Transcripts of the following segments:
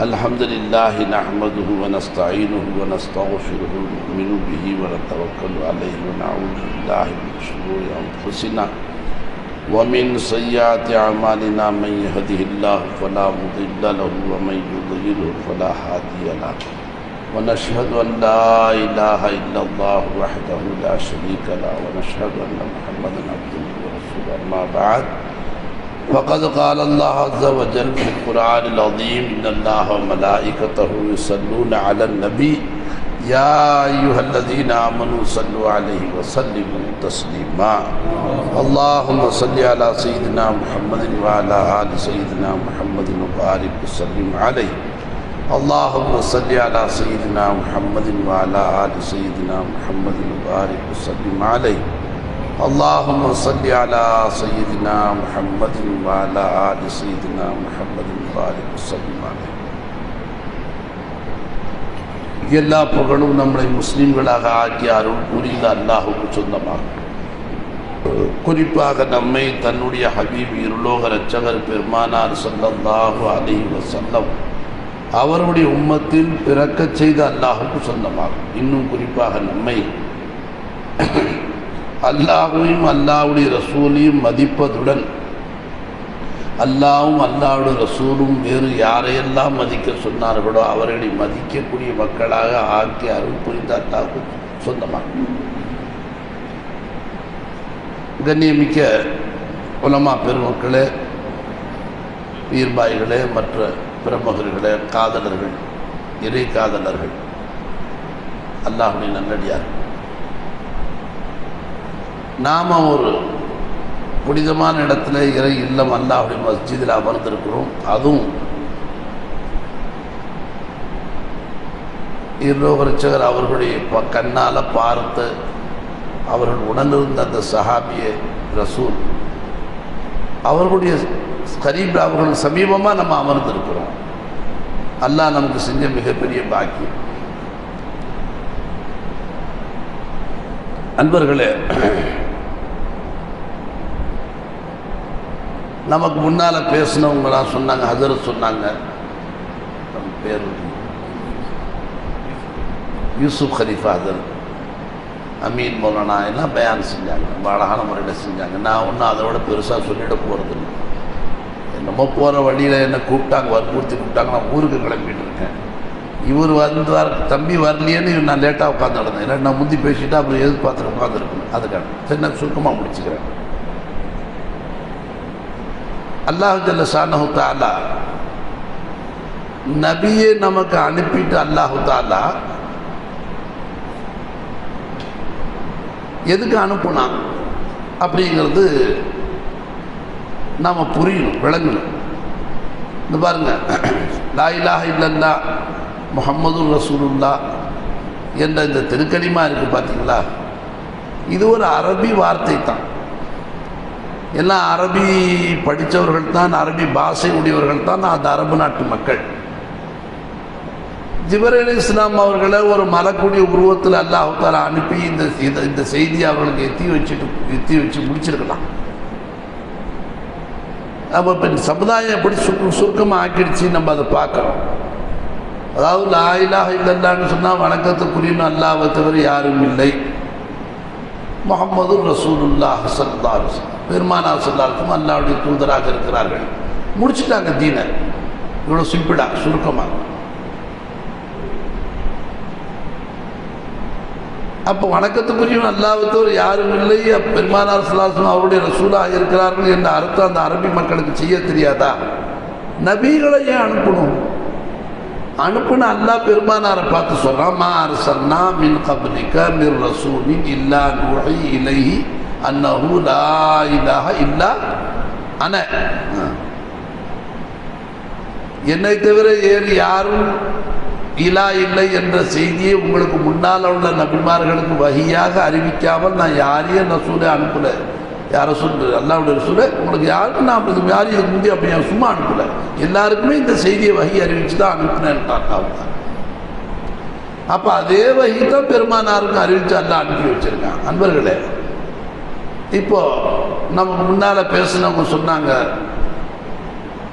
الحمد لله نحمده ونستعينه ونستغفره ونؤمن به ونتوكل عليه ونعوذ بالله من شرور أنفسنا ومن سيئات أعمالنا من يهده الله فلا مضل له ومن يضلل فلا هادي له ونشهد أن لا إله إلا الله وحده لا شريك له ونشهد أن محمدا عبده ورسوله أما بعد فقد قال الله عز وجل في القرآن العظيم إن الله وملائكته يصلون على النبي يا أيها الذين آمنوا صلوا عليه وسلموا تسليما اللهم صل على سيدنا محمد وعلى آل سيدنا محمد وبارك وسلم عليه اللهم صل على سيدنا محمد وعلى آل سيدنا محمد وبارك وسلم عليه اللهم صل على سيدنا محمد وعلى آل سيدنا محمد وبارك وسلم عليه. எல்லா புகழும் நம்மை முஸ்லிம்களாக ஆக்கி அருள் புரிந்த அல்லாஹ்வுக்கு சொந்தமாகும். குறிப்பாக நம்மை தன்னுடைய ஹபீப் இருலோக இரட்சகர் பெருமானார் ஸல்லல்லாஹு அலைஹி வஸல்லம் அவருடைய உம்மத்தில் பிறக்கச் செய்த அல்லாஹ்வுக்கு சொந்தமாகும். இன்னும் குறிப்பாக நம்மை அல்லாஹ்வையும் அல்லாஹ்வுடைய ரசூலையும் மதிப்பதுடன் அல்லாஹ்வும் அல்லாஹ்வுடைய ரசூலும் வேறு யாரையெல்லாம் மதிக்க சொன்னார்களோ அவர்களை மதிக்கக்கூடிய மக்களாக ஆக்கி அருள் புரிந்த அல்லாஹ்வுக்கு சொந்தமாகும். கண்ணியமிக்க உலமா பெருமக்களே, பீர்பாய்களே, மற்ற பிரமுகர்களே, காதலர்கள், இறை காதலர்கள், அல்லாஹ்வுடைய நல்லடியார்கள், நாம் ஒரு புனிதமான இடத்துல இறை இல்லம் அல்லாஹ்வுடைய மஸ்ஜிதில் அமர்ந்திருக்கிறோம். அதுவும் இருலோக இரட்சகர் அவர்களுடைய கண்ணால் பார்த்து அவர்கள் உடனிருந்த அந்த சஹாபிய ரசூல் அவர்களுடைய கரீப் அவர்கள் சமீபமாக நம்ம அமர்ந்திருக்கிறோம். அல்லாஹ் நமக்கு செஞ்ச மிகப்பெரிய பாக்கியம். அன்பர்களே, நமக்கு முன்னால் பேசினவங்களாம் சொன்னாங்க, ஹஜரத் சொன்னாங்க, நம்ம பேர் யூசுப் ஹலீஃபா ஹஜரத், அமீன் மௌலானா எல்லாம் பயான் செஞ்சாங்க, ரொம்ப அழகான முறையில் செஞ்சாங்க. நான் ஒன்றும் அதை விட பெருசாக சொல்லிட போகிறதில்லை. என்னமோ போகிற வழியில் என்னை கூப்பிட்டாங்க, வற்புறுத்தி கூப்பிட்டாங்க, நான் ஊருக்கு கிளம்பிட்டு இருக்கேன். இவர் தம்பி வரலையேன்னு நான் லேட்டாக உட்காந்து நடந்தேன். இல்லை நான் முந்தி பேசிவிட்டு அப்புறம் எதிர்பார்த்துட்டு உட்காந்துருக்கணும். அதுக்காக சரி, நான் சுருக்கமாக முடிச்சுக்கிறேன். அல்லாஹ் ஜல்ல ஷானஹு தஆலா நபியை நமக்கு அனுப்பிட்டு அல்லாஹு தஆலா எதுக்கு அனுப்புனான் அப்படிங்கிறது நாம் புரியணும், விளங்கணும். இந்த பாருங்க, லா இலாஹ இல்லல்லாஹ் முஹம்மதுர் ரசூலுல்லாஹ் என்ற இந்த திருக்கலிமா இருக்குது பார்த்தீங்களா, இது ஒரு அரபி வார்த்தை தான். எல்லாம் அரபி படித்தவர்கள் தான், அரபி பாஷை உடையவர்கள் தான் அந்த அரபு நாட்டு மக்கள். ஜிப்ரீல் அலைஹிஸ்ஸலாம் அவர்களை ஒரு மலக்குடைய உருவத்தில் அல்லாஹ் தஆலா அனுப்பி இந்த செய்தியை அவர்களுக்கு எத்தி வச்சு முடிச்சிருக்கலாம். அப்போ இப்போ சமுதாயம் எப்படி சுருக்கமாக ஆக்கிடுச்சு நம்ம அதை பார்க்குறோம். அதாவது லா இலாஹ இல்லல்லாஹ்னு சொன்னால் வணக்கத்துக்குரியன்னு அல்லாஹ்வை தவிர யாரும் இல்லை, முஹம்மது ரசூலுல்லாஹ் ஸல்லல்லாஹு அலைஹி வஸல்லம் பெருமானார் ஸல்லல்லாஹு அலைஹி வஸல்லம் அல்லாஹ்வுடைய தூதராக இருக்கிறார்கள். முடிச்சுட்டாங்க தீனை. இவ்வளோ சிம்பிளாக சுருக்கமாக. அப்போ வணக்கத்துக்குரியவன் அல்லாஹ்வை தவிர யாரும் இல்லை, பெருமானார் ஸல்லல்லாஹு அலைஹி வஸல்லம் அவருடைய ரசூலாக இருக்கிறார்கள் என்ற அர்த்தம் அந்த அரபி மக்களுக்கு செய்ய தெரியாதா? நபிகளை ஏன் அனுப்பணும்? அனுப்புன அல்லாஹ் பெருமானாரை பார்த்து சொல்கிறான், மா அர்சல்னா மின் கப்லிக மிர் ரசூலின் இல்லா நூஹி இலைஹி அன்னஹு லா இலாஹ இல்லா அன. என்னை தவிர வேறு யாரும் இலா இல்லை என்ற செய்தியை உங்களுக்கு முன்னால் உள்ள நபிமார்களுக்கு வஹியாக அறிவிக்காமல் நான் யாரையும் ரசூலை அனுப்பலை. யார் ரசூல்? அல்லாஹ்வுடைய ரசூலை. உங்களுக்கு யாருக்கும் நான் அப்படி யாரையும் இதுக்கு முந்தைய அப்படி நான் சும்மா அனுப்பலை. எல்லாருக்குமே இந்த செய்தியை வஹி அறிவிச்சு தான் அனுப்பினேன்ட்டாங்க. அப்போ அதே வஹி தான் பெருமானாருக்கும் அறிவிச்சு அல்லாஹ் அனுப்பி வச்சுருக்கான். அன்பர்களே, இப்போது நமக்கு முன்னால் பேசுனவங்க சொன்னாங்க,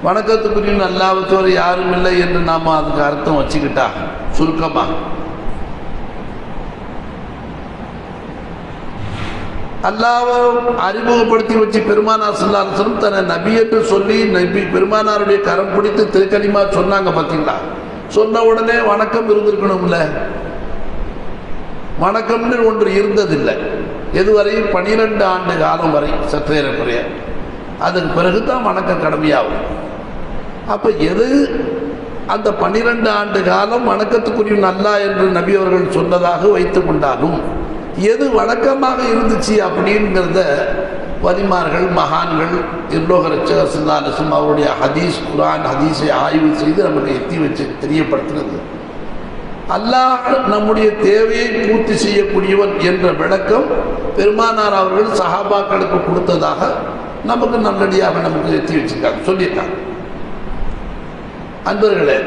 வணக்கத்துக்குரிய அல்லாஹ்வை தவிர யாரும் இல்லை என்று நாம் அதுக்கு அர்த்தம் வச்சுக்கிட்டா சுருக்கமாக அல்லாஹ்வை அறிமுகப்படுத்தி வச்சு பெருமானார் ஸல்லல்லாஹு அலைஹி வஸல்லம் தன்னை நபி என்று சொல்லி நபி பெருமானாருடைய கரம் பிடித்து திருக்கலிமா சொன்னாங்க பார்த்தீங்களா. சொன்ன உடனே வணக்கம் இருந்திருக்கணும்ல. வணக்கம்னு ஒன்று இருந்ததில்லை. எதுவரை 12 ஆண்டு காலம் வரை சற்றேறக்குறைய. அதுக்கு பிறகு தான் வணக்கம் கடமையாகும். அப்போ எது அந்த 12 ஆண்டு காலம் வணக்கத்துக்குரிய அல்லாஹ் என்று நபி அவர்கள் சொன்னதாக வைத்து கொண்டாலும் எது வழக்கமாக இருந்துச்சு அப்படிங்கிறத வலிமார்கள் மகான்கள் இருலோக ரட்சகர் ஸல்லல்லாஹு அலைஹி வஸல்லம் அவருடைய ஹதீஸ் குர்ஆன் ஹதீஸை ஆய்வு செய்து நமக்கு எத்தி வச்சு தெரியப்படுத்துறது. அல்லாஹ் நம்முடைய தேவையை பூர்த்தி செய்யக்கூடியவன் என்ற விளக்கம் பெருமானார் அவர்கள் சஹாபாக்களுக்கு கொடுத்ததாக நமக்கு நல்லடியாக நமக்கு எத்தி வச்சிருக்காங்க, சொல்லியிருக்காங்க. அன்பர்களே,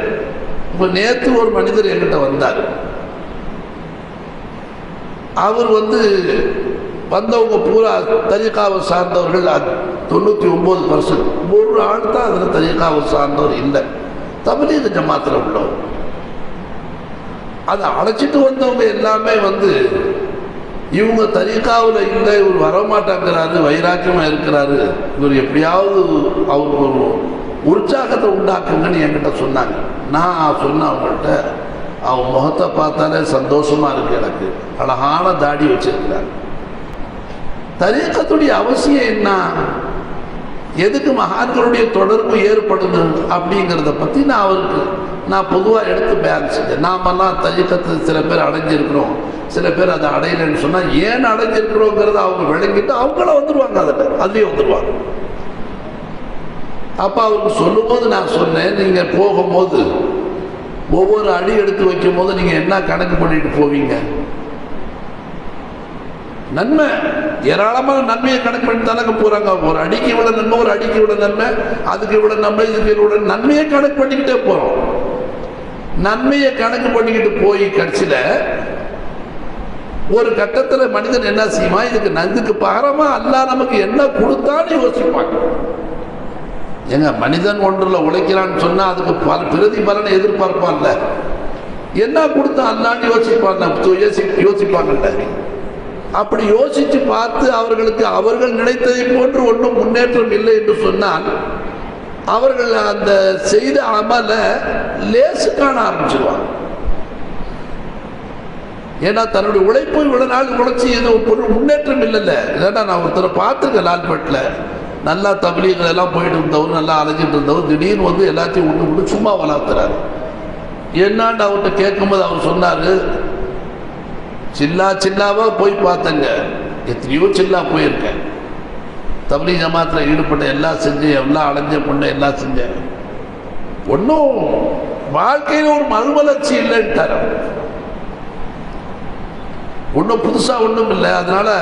இப்போ நேற்று ஒரு மனிதர் என்கிட்ட வந்தார். அவர் வந்தவங்க பூரா தரீகாவை சார்ந்தவர்கள் 99%. ஒரு ஆள் தான் அதில் தரீகாவை சார்ந்தவர் இல்லை, தப்லீக் ஜமாத்தில் உள்ளவர். அதை அழைச்சிட்டு வந்தவங்க எல்லாமே இவங்க தரீகாவில் இல்லை, இவர் வரமாட்டாங்கிறாரு, வைராக்கியமாக இருக்கிறாரு, இவர் எப்படியாவது அவருக்கு ஒரு உற்சாகத்தை உண்டாக்குங்கன்னு என்கிட்ட சொன்னாங்க. நான் சொன்னேன் அவங்கள்ட்ட, அவன் முகத்தை பார்த்தாலே சந்தோஷமாக இருக்கு, எனக்கு அழகான தாடி வச்சிருக்கிறார். தரீகத்துடைய அவசியம் என்ன, எதுக்கு மகான்களுடைய தொடர்பு ஏற்படுது அப்படிங்கிறத பற்றி நான் பொதுவாக எடுத்து பேன் செஞ்சேன். நாமெல்லாம் தரீகத்தை சில பேர் அடைஞ்சிருக்கிறோம், சில பேர் அதை அடையலைன்னு சொன்னால் ஏன் அடைஞ்சிருக்கிறோங்கிறத அவங்க விளங்கிட்டு அவங்கள வந்துடுவாங்க, அதுலேயே வந்துடுவாங்க. அப்போ அவருக்கு சொல்லும்போது நான் சொன்னேன், நீங்கள் போகும்போது ஒவ்வொரு அடி எடுத்து வைக்கும் போது நீங்கள் என்ன கணக்கு பண்ணிட்டு போவீங்க? நன்மை, ஏராளமான நன்மையை கணக்கு பண்ணி தானங்க போகிறாங்க. ஒரு அடிக்கு இவ்வளோ நன்மை, ஒரு அடிக்கு இவ்வளோ நன்மை, அதுக்கு இவ்வளோ நன்மை, இதுக்கு இவ்வளோ நன்மையை கணக்கு பண்ணிக்கிட்டே போகிறோம். நன்மையை கணக்கு பண்ணிக்கிட்டு போய் கடைசியில் ஒரு கட்டத்தில் மனிதன் என்ன செய்யுமா, இதுக்கு பகரமாக அல்லாஹ் நமக்கு என்ன கொடுத்தான்னு யோசிப்பாங்க. ஏங்க, மனிதன் ஒன்றில் உழைக்கிறான்னு சொன்னால் அதுக்கு பிரதி பலனை எதிர்பார்ப்பான்ல, என்ன கொடுத்தா அல்லான்னு யோசிப்பாங்கல்ல. அப்படி யோசித்து பார்த்து அவர்களுக்கு அவர்கள் நினைத்ததை போன்று ஒன்றும் முன்னேற்றம் இல்லை என்று சொன்னால் அவர்கள் அந்த செய்த அமல லேசு காண ஆரம்பிச்சிருவாங்க. ஏன்னா தன்னுடைய உழைப்பு இவ்வளவு நாள் உழைச்சி எது பொருள் முன்னேற்றம் இல்லைல்ல. ஏன்னா நான் ஒருத்தரை பார்த்துருக்கேன் லால்பேட்டில், நல்லா தப்லீகள் எல்லாம் போயிட்டு இருந்தவர், நல்லா அலைஞ்சிட்டு இருந்தவர், திடீர்னு எல்லாத்தையும் ஒன்று சும்மா வளர்த்துறாரு. என்னான்னு அவர்கிட்ட கேட்கும்போது அவர் சொன்னார், சில்லாவாக போய் பார்த்தங்க, எத்தனையோ சில்லா போயிருக்கேன், தப்லீக் ஜமாத்தில் ஈடுபட்ட எல்லாம் செஞ்சேன், எல்லாம் அலைஞ்ச பொண்ணு எல்லாம் செஞ்சேன், ஒன்றும் வாழ்க்கையில் ஒரு மறுமலர்ச்சி இல்லைன்ட்டார். ஒன்றும் புதுசாக ஒன்றும் இல்லை. அதனால்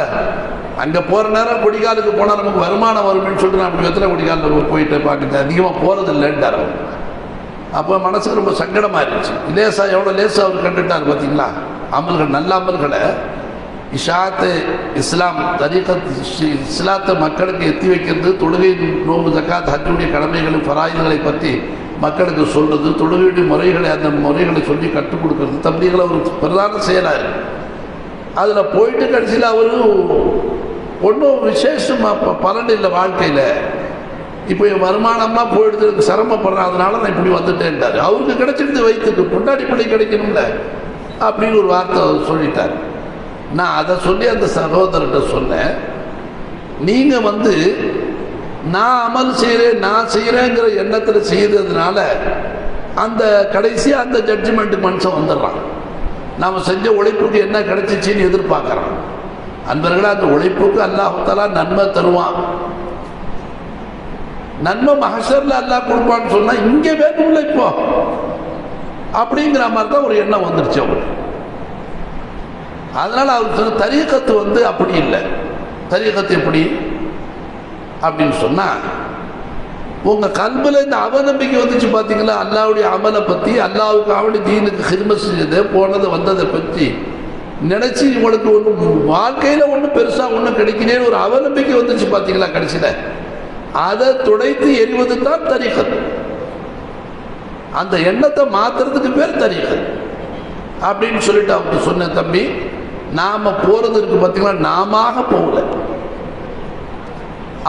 அங்கே போகிற நேரம் கொடிக்காலுக்கு போனால் நமக்கு வருமானம் வரும்னு சொல்லிட்டு நான் அப்படி எத்தனை கொடிக்காலில் போயிட்டு பார்க்க அதிகமாக போகிறது இல்லைன்ட்டார். அப்போ மனசுக்கு ரொம்ப சங்கடமாக இருந்துச்சு. லேசாக எவ்வளோ லேசாக அவர் கண்டுட்டார் பார்த்தீங்களா. அமல்கள், நல்ல அமல்களை, இஷாத்து இஸ்லாம் தரீகத் இஸ்லாத்தை மக்களுக்கு எத்தி வைக்கிறது, தொழுகை நோம்பு ஜக்காத் ஹஜ்ஜுடைய கடமைகளின் ஃபராயில்களை பற்றி மக்களுக்கு சொல்கிறது, தொழுகையுடைய முறைகளை அந்த முறைகளை சொல்லி கற்றுக் கொடுக்கறது தப்லீகில் ஒரு பிரதான செயலாக இருக்குது. அதில் போயிட்டு கடைசியில் அவர் ஒன்றும் விசேஷமாக பலன் இல்லை வாழ்க்கையில். இப்போ என் வருமானம்லாம் போயிடுறதுக்கு சிரமப்படுறேன், அதனால நான் இப்படி வந்துட்டேன்ட்டார். அவருக்கு கிடைச்சிருந்து வைத்துக்கு பொண்டாடி பிள்ளை கிடைக்கணும்ல அப்படின்னு ஒரு வார்த்தை அவர் சொல்லிட்டார். நான் அதை சொல்லி அந்த சகோதரர்கிட்ட சொன்னேன், நீங்கள் நான் அமல் செய்கிறேன், நான் செய்கிறேங்கிற எண்ணத்தில் செய்ததுனால அந்த கடைசியாக அந்த ஜட்ஜ்மெண்ட்டுக்கு மனுஷன் வந்துடுறான். நாம் செஞ்ச உழைப்புக்கு என்ன கிடைச்சிச்சின்னு எதிர்பார்க்குறான். அன்பர்களே, அந்த உழைப்புக்கு அல்லாஹ் தஆலா நன்மை தருவான். நன்மை மஹ்ஷர்ல அல்லாஹ் கொடுப்பான்னு சொன்னால் இங்கே வேணும்ல இப்போ அப்படிங்கிற மாதிரி தான் ஒரு எண்ணம் வந்துருச்சு அவருக்கு. அதனால் அவருக்கு சொன்ன தரீகத்து அப்படி இல்லை. தரீகத்து எப்படி அப்படின்னு சொன்னால், உங்கள் கல்பில் இந்த அவநம்பிக்கை வந்துச்சு பார்த்தீங்களா, அல்லாவுடைய அமலை பற்றி, அல்லாவுக்கு அவனுடைய தீனுக்கு ஹிதமத் செஞ்சது போனது வந்ததை பற்றி நினச்சி உங்களுக்கு ஒன்றும் வாழ்க்கையில் ஒன்றும் பெருசாக ஒன்றும் கிடைக்கலேன்னு ஒரு அவநம்பிக்கை வந்துச்சு பார்த்தீங்களா. கடைசியில் அதை துடைத்து எரிவது தான் தரீகத். அந்த எண்ணத்தை மாத்துறதுக்கு பேர் தரீகத் அப்படின்னு சொல்லிட்டு அவங்க சொன்ன, தம்பி நாம போறது இருக்கு பார்த்தீங்களா, நாம போகல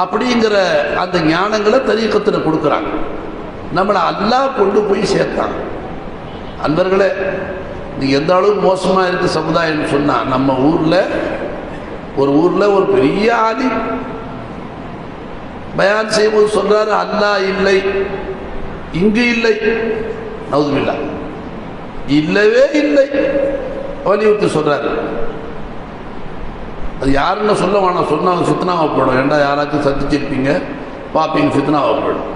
அப்படிங்கிற அந்த ஞானங்களை தரீகத்தில் கொடுக்குறாங்க. நம்மளை அல்லாஹ் கொண்டு போய் சேர்த்தாங்க. அன்பர்களே, நீ எந்த அளவுக்கு மோசமாக இருக்கு சமுதாயம்னு சொன்னால், நம்ம ஊரில் ஒரு பெரிய ஆளி பயான் செய்யும்போது சொல்றாரு, அல்லாஹ் இல்லை, இங்கு இல்லை, நவுதுபில்லா, இல்லவே இல்லை வலியுறுத்தி சொல்றாரு. அது யாருன்னு சொல்ல வேணாம், சொன்னாங்க ஃபித்னாவப்படும். ஏண்டா யாராச்சும் சந்திச்சிருப்பீங்க, பார்ப்பீங்க, ஃபித்னாவப்படும்.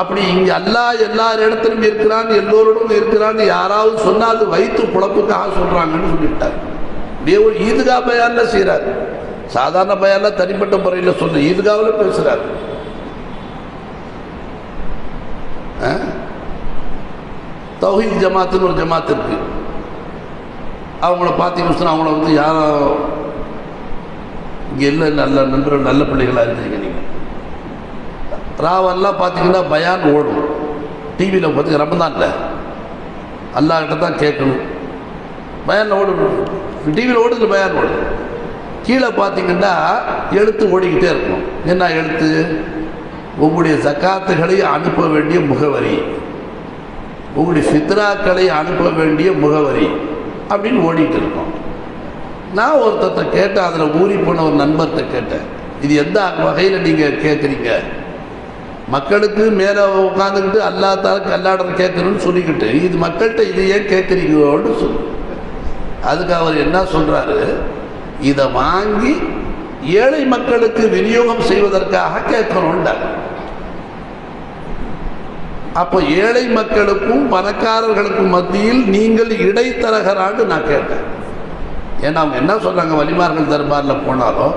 அப்படி இங்கே அல்லாஹ் எல்லா இடத்திலும் இருக்கிறான், எல்லோரோடும் இருக்கிறான்னு யாராவது சொன்னால் அது வைத்து புழப்புக்காக சொல்றாங்கன்னு சொல்லிவிட்டார். அப்படியே ஒரு ஈதுகா பயான்ல செய்கிறார். சாதாரண பயான்ல தனிப்பட்ட முறையில் சொல்ல, ஈதுகாவில் பேசுறார். தௌஹீத் ஜமாத்துன்னு ஒரு ஜமாத் இருக்கு. அவங்கள பார்த்தீங்கன்னா அவங்கள வந்து யாரும் இங்கே இல்லை, நல்ல நண்பர்கள், நல்ல பிள்ளைகளாக இருந்தீங்க. நீங்கள் ராவெல்லாம் பார்த்தீங்கன்னா பயான் ஓடும் டிவியில். பார்த்திங்க ரமதானில் அல்லாஹ்கிட்ட தான் கேட்கணும், பயான் ஓடணும், டிவியில் ஓடுது, பயான் ஓடும். கீழே பார்த்தீங்கன்னா எழுத்து ஓடிக்கிட்டே இருக்கணும். என்ன எழுத்து? உங்களுடைய ஜக்காத்துகளை அனுப்ப வேண்டிய முகவரி, உங்களுடைய ஃபித்ராக்களை அனுப்ப வேண்டிய முகவரி அப்படின்னு ஓடிட்டு இருக்கோம். நான் ஒருத்தத்தை கேட்டேன், அதில் ஊறி போன ஒரு நண்பர்கிட்ட கேட்டேன், இது எந்த வகையில் நீங்கள் கேட்குறீங்க? மக்களுக்கு மேலே உட்காந்துக்கிட்டு அல்லாத்தாருக்கு அல்லாட கேட்கணும்னு சொல்லிக்கிட்டு இது மக்கள்கிட்ட இதை ஏன் கேட்குறீங்களோன்னு சொல்லு. அதுக்கு அவர் என்ன சொல்கிறாரு, இதை வாங்கி ஏழை மக்களுக்கு விநியோகம் செய்வதற்காக கேட்கணும்டார். அப்போ ஏழை மக்களுக்கும் பணக்காரர்களுக்கும் மத்தியில் நீங்கள் இடைத்தரகரான்னு நான் கேட்டேன். ஏன்னா அவங்க என்ன சொல்கிறாங்க, வலிமார்கள் தர்பாரில் போனாலும்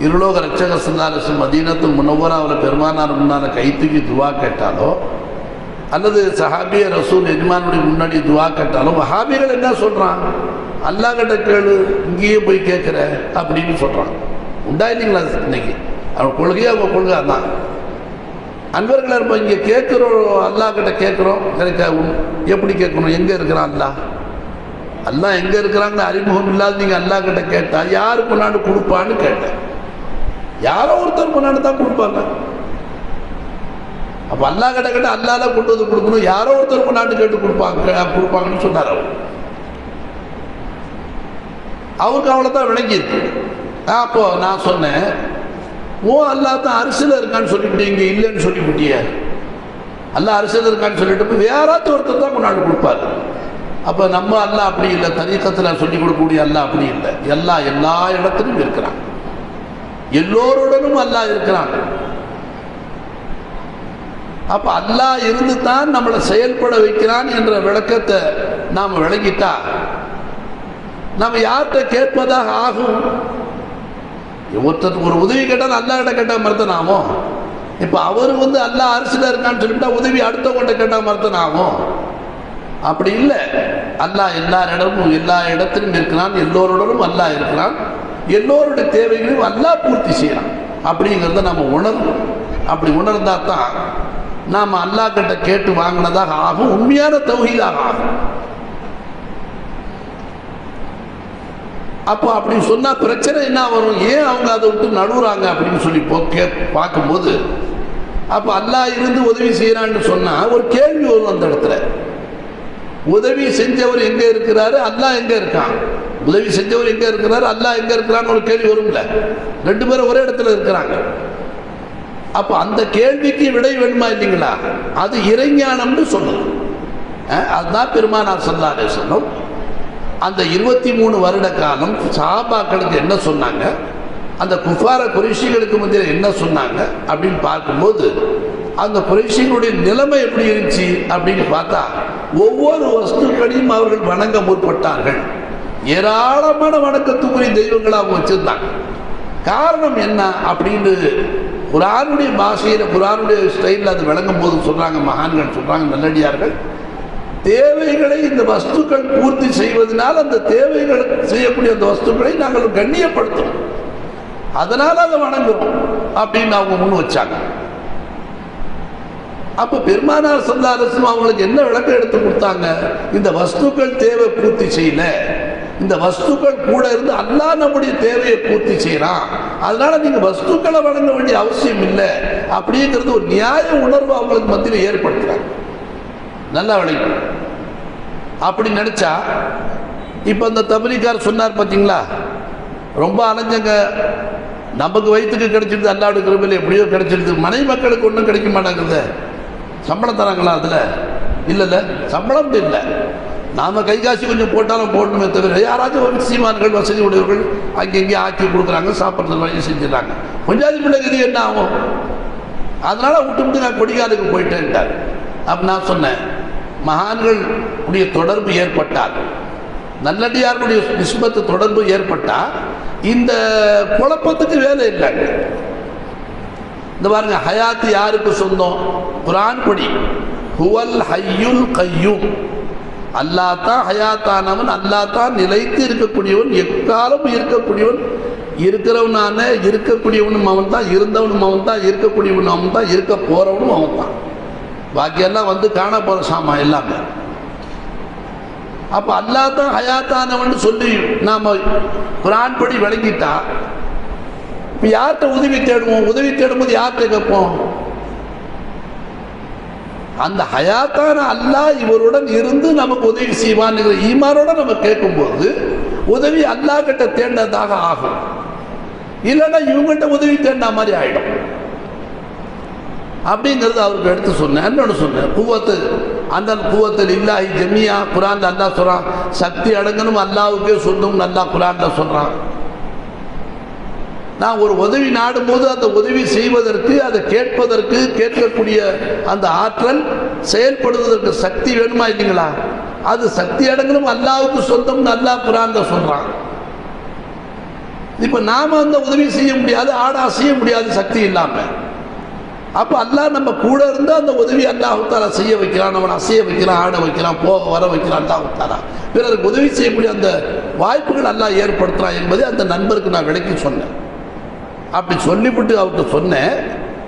இருலோக ரட்சகர் ஸல்லல்லாஹு மதீனத்துல் முனவ்வராவில் பெருமானார் முன்னால் கைத்தூக்கி துவா கேட்டாலோ, அல்லது சஹாபிய ரசூல் எஜ்மானுடைய முன்னாடி துவா கேட்டாலும் வஹாபிகள் என்ன சொல்கிறான், அல்லாஹ் கிட்ட கேளு, இங்கேயே போய் கேட்குற அப்படின்னு சொல்கிறான். உண்டா இல்லைங்களா? இன்னைக்கு அவன் கொள்கையே அவங்க கொள்கை தான். அன்பர்களை இருப்போம், இங்கே கேட்குறோம், அல்லாஹ் கிட்ட கேட்குறோம், எனக்கு எப்படி கேட்கணும்? எங்கே இருக்கிறான் அல்லாஹ்? அல்லாஹ் எங்கே இருக்கிறாங்கன்னு அறிமுகம் இல்லாத நீங்கள் அல்லாஹ் கிட்ட கேட்டால் யாருக்கு முன்னாடி கொடுப்பான்னு கேட்டேன். யாரோ ஒருத்தர் முன்னாடி தான் கொடுப்பாங்க. அப்போ அல்லாஹ் கிட்ட கேட்டால் அல்லாஹ் தான் கொண்டு வந்து கொடுக்கணும், யாரோ ஒருத்தர் முன்னாடி கேட்டு கொடுப்பாங்கன்னு சொன்னார் அவர். அவருக்கு அவ்வளோதான் விளங்கியிருக்கு. அப்போ நான் சொன்னேன், ஓ அல்லாஹ் தான் அரிசியில் இருக்கான்னு சொல்லிவிட்டு இங்கே இல்லைன்னு சொல்லிவிட்டிய, அல்லாஹ் அரிசியில் இருக்கான்னு சொல்லிட்டு யாராச்சும் ஒருத்தர் தான் முன்னாடி கொடுப்பாரு. அப்போ நம்ம அல்லாஹ் அப்படி இல்லை, தரீகத்தில் சொல்லிக் கொடுக்கக்கூடிய அல்லாஹ் அப்படி இல்லை. எல்லா இடத்துலையும் இருக்கிறான், எல்லோருடனும் அல்லாஹ் இருக்கிறான். அப்போ அல்லாஹ் இருந்து தான் நம்மளை செயல்பட வைக்கிறான் என்ற விளக்கத்தை நாம் விளங்கிட்டா நம்ம யார்கிட்ட கேட்பதாக ஆகும்? ஒருத்தருக்கு ஒரு உதவி கேட்டால் அல்லாஹ்கிட்ட கேட்டால் மறுத்தனாமோ? இப்போ அவர் வந்து அல்லாஹ் அரிசியில் இருக்கான்னு சொல்லிட்டா உதவி அடுத்தவங்கிட்ட கேட்டால் மறுத்தனாமோ? அப்படி இல்லை. அல்லாஹ் எல்லா இடத்திலும் இருக்கிறான், எல்லோருடனும் அல்லாஹ் இருக்கிறான், எல்லோருடைய தேவைகளையும் அல்லாஹ் பூர்த்தி செய்யறான் அப்படிங்கிறத நம்ம உணர்வோம். அப்படி உணர்ந்தா தான் நாம் அல்லாஹ் கிட்ட கேட்டு வாங்கினதாக ஆகும், உண்மையான தௌஹீதாக ஆகும். அப்போ அப்படி சொன்னா பிரச்சனை என்ன வரும்? ஏன் அவங்க அதை விட்டு நடுவுறாங்க அப்படின்னு சொல்லி பார்க்கும்போது, அப்போ அல்லாஹ் இருந்து உதவி செய்யறான்னு சொன்னா ஒரு கேள்வி வரும் அந்த இடத்துல. உதவி செஞ்சவர் எங்க இருக்கிறாரு, அல்லாஹ் எங்க இருக்கான்? உதவி செஞ்சவர் எங்க இருக்கிறாரு, அல்லாஹ் எங்க இருக்கிறான்னு ஒரு கேள்வி வரும்ல. ரெண்டு பேரும் ஒரே இடத்துல இருக்கிறாங்க. அப்போ அந்த கேள்விக்கு விடை வேணுமா இல்லைங்களா? அது இறைஞானம்னு சொல்லணும். அதுதான் பெருமானார் ஸல்லல்லாஹு அலைஹி வஸல்லம் அந்த 23 வருட காலம் சஹாபாக்களுக்கு என்ன சொன்னாங்க, அந்த குஃபார குறைஷிகளுக்கு மத்தியில் என்ன சொன்னாங்க அப்படின்னு பார்க்கும்போது அந்த குறைஷிகளுடைய நிலைமை எப்படி இருந்துச்சு அப்படின்னு பார்த்தா, ஒவ்வொரு வஸ்துக்களையும் அவர்கள் வணங்க முற்பட்டார்கள். ஏராளமான வணக்கத்துக்குரிய தெய்வங்களை அவங்க வச்சிருந்தாங்க. காரணம் என்ன அப்படின்னு குர்ஆனுடைய பாஷையில், குர்ஆனுடைய ஸ்டைலில் அது விளங்கும் போது சொல்றாங்க, மகான்கள் சொல்றாங்க, நல்லடியார்கள், தேவைகளை இந்த வஸ்துக்கள் பூர்த்தி செய்வதனால் அந்த தேவைகள் செய்யக்கூடிய அந்த வஸ்துக்களை நாங்கள் கண்ணியப்படுத்தும், அதனால அதை வணங்குறோம். அப்படின்னு அவங்க முன் வச்சாங்க. அப்ப பெருமானார் ஸல்லல்லாஹு அலைஹி வஸல்லம் அவங்களுக்கு என்ன விளக்கம் எடுத்து கொடுத்தாங்க? இந்த வஸ்துக்கள் தேவை பூர்த்தி செய்யல, இந்த வஸ்துக்கள் கூட இருந்து அல்லாஹ் நம்முடைய தேவையை பூர்த்தி செய்யறான், அதனால நீங்க வஸ்துக்களை வழங்க வேண்டிய அவசியம் இல்லை அப்படிங்கிறது ஒரு நியாய உணர்வு அவங்களுக்கு மத்தியில் ஏற்படுத்துறாங்க. நல்லா விளங்கி அப்படி நினைச்சா இப்ப அந்த தபலீகார் சொன்னார் பார்த்தீங்களா, ரொம்ப அலைஞ்சங்க, நமக்கு வயிற்றுக்கு கிடைச்சிருது, அல்லாஹ்வுடைய கிருபையில எப்படியோ கிடைச்சிருது, மனைவி மக்களுக்கு ஒன்றும் கிடைக்க மாட்டாங்குது. சம்பளம் தராங்களா? அதில் இல்லைல்ல, சம்பளம் இல்லை. நாம் கை காசு கொஞ்சம் போட்டாலும் போடணுமே தவிர யாராச்சும் சீமான்கள் வசதி உடையவர்கள் அங்கங்கே ஆக்கி கொடுக்குறாங்க, சாப்பிட்றது வழி செஞ்சிடறாங்க. கொஞ்சாதி பிள்ளைக்கு இது என்ன ஆகும்? அதனால விட்டு நான் கொடிகாலுக்கு போயிட்டேன்ட்டார். அப்போ நான் சொன்னேன், மகான்கள் உடைய தொடர்பு ஏற்பட்டால், நல்லடியார்களுடைய நிஸ்பத்து தொடர்பு ஏற்பட்டால் இந்த குழப்பத்துக்கு வேலை இல்லைங்க. இந்த பாருங்க, ஹயாத்து யாருக்கு சொந்தம்? குர்ஆன் படி, ஹுவல் ஹய்யுல் கய்யூம், அல்லாஹ் தான் ஹயாத்தானவன், அல்லாஹ் தான் நிலைத்து இருக்கக்கூடியவன், எக்காலம் இருக்கக்கூடியவன். இருக்கிறவனான இருக்கக்கூடியவனும் அவன் தான், இருந்தவனும் அவன் தான், இருக்கக்கூடியவனும் அவன் தான், இருக்க போறவனும் அவன் தான். பாக்கியெல்லாம் வந்து காண போற சாமா எல்லாமே. அப்ப அல்லாஹ் தான் ஹயாத்தானவன் சொல்லி நாம குர்ஆன் படி விளங்கிட்டா இப்போ யார்கிட்ட உதவி தேடுவோம்? உதவி தேடும்போது யார்கிட்ட கேட்போம்? அந்த ஹயாத்தான அல்லாஹ் இவருடன் இருந்து நமக்கு உதவி செய்வான்ங்கிற ஈமானோட நம்ம கேட்கும்போது உதவி அல்லாஹ் கிட்ட தேண்டதாக ஆகும். இல்லைன்னா இவங்ககிட்ட உதவி தேண்டா மாதிரி ஆயிடும். அப்படிங்கிறது அவருக்கு எடுத்து சொன்னேன். என்னோட சொன்னேன், குவத்து அந்த குவத்தில் இல்லாஹி ஜமியா, குர்ஆன்ல அல்லாஹ் சொல்றான், சக்தி அடங்கணும் அல்லாஹ்வுக்கே சொந்தம் அல்லாஹ் குர்ஆன்ல சொல்றான். நான் ஒரு உதவி நாடும்போது அந்த உதவி செய்வதற்கு, அதை கேட்பதற்கு, கேட்கக்கூடிய அந்த ஆற்றல் செயல்படுவதற்கு சக்தி வேணுமா இல்லைங்களா? அது சக்தி அடங்கணும் அல்லாஹ்வுக்கு சொந்தம்னு அல்லாஹ் குர்ஆன்ல சொல்றான். இப்ப நாம அந்த உதவி செய்ய முடியாது, ஆடா செய்ய முடியாது சக்தி இல்லாம. அப்ப அல்லாஹ் நம்ம கூட இருந்து அந்த உதவி அல்லாஹ் தஆலா செய்ய வைக்கிறான், அவன் அசைய வைக்கிறான், ஆட வைக்கிறான், போக வர வைக்கிறான் அல்லாஹ் தஆலா. பிறருக்கு உதவி செய்யக்கூடிய அந்த வாய்ப்புகள் அல்லாஹ் ஏற்படுத்துறான் என்பதை அந்த நண்பருக்கு நான் விளக்கி சொன்னேன். அப்படி சொல்லிவிட்டு அவர்கிட்ட சொன்னேன்,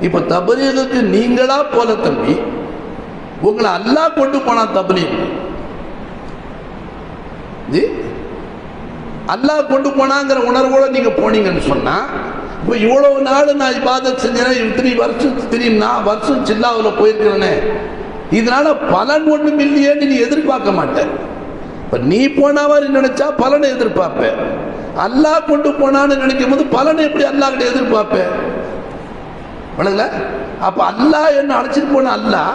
இப்ப தபலீகுக்கு நீங்களா போல தம்பி, உங்களை அல்லாஹ் கொண்டு போனா தபலீக், அல்லாஹ் கொண்டு போனாங்கிற உணர்வோட நீங்க போனீங்கன்னு சொன்னா, இப்போ இவ்வளவு நாள் நான் இபாதத் செஞ்சேன், இத்தனை வருஷம் தெரியும்னா வருஷம் சில்லாவில் போயிருக்கிறேனே, இதனால பலன் ஒன்றும் இல்லையேன்னு நீ எதிர்பார்க்க மாட்டேன். இப்போ நீ போனாவாரி நினைச்சா பலனை எதிர்பார்ப்பேன். அல்லாஹ் கொண்டு போனான்னு நினைக்கும் போது பலனை எப்படி அல்லாஹ் கிட்ட எதிர்பார்ப்பேன்? வணங்கல. அப்ப அல்லாஹ் என்ன அழைச்சிட்டு போன, அல்லாஹ்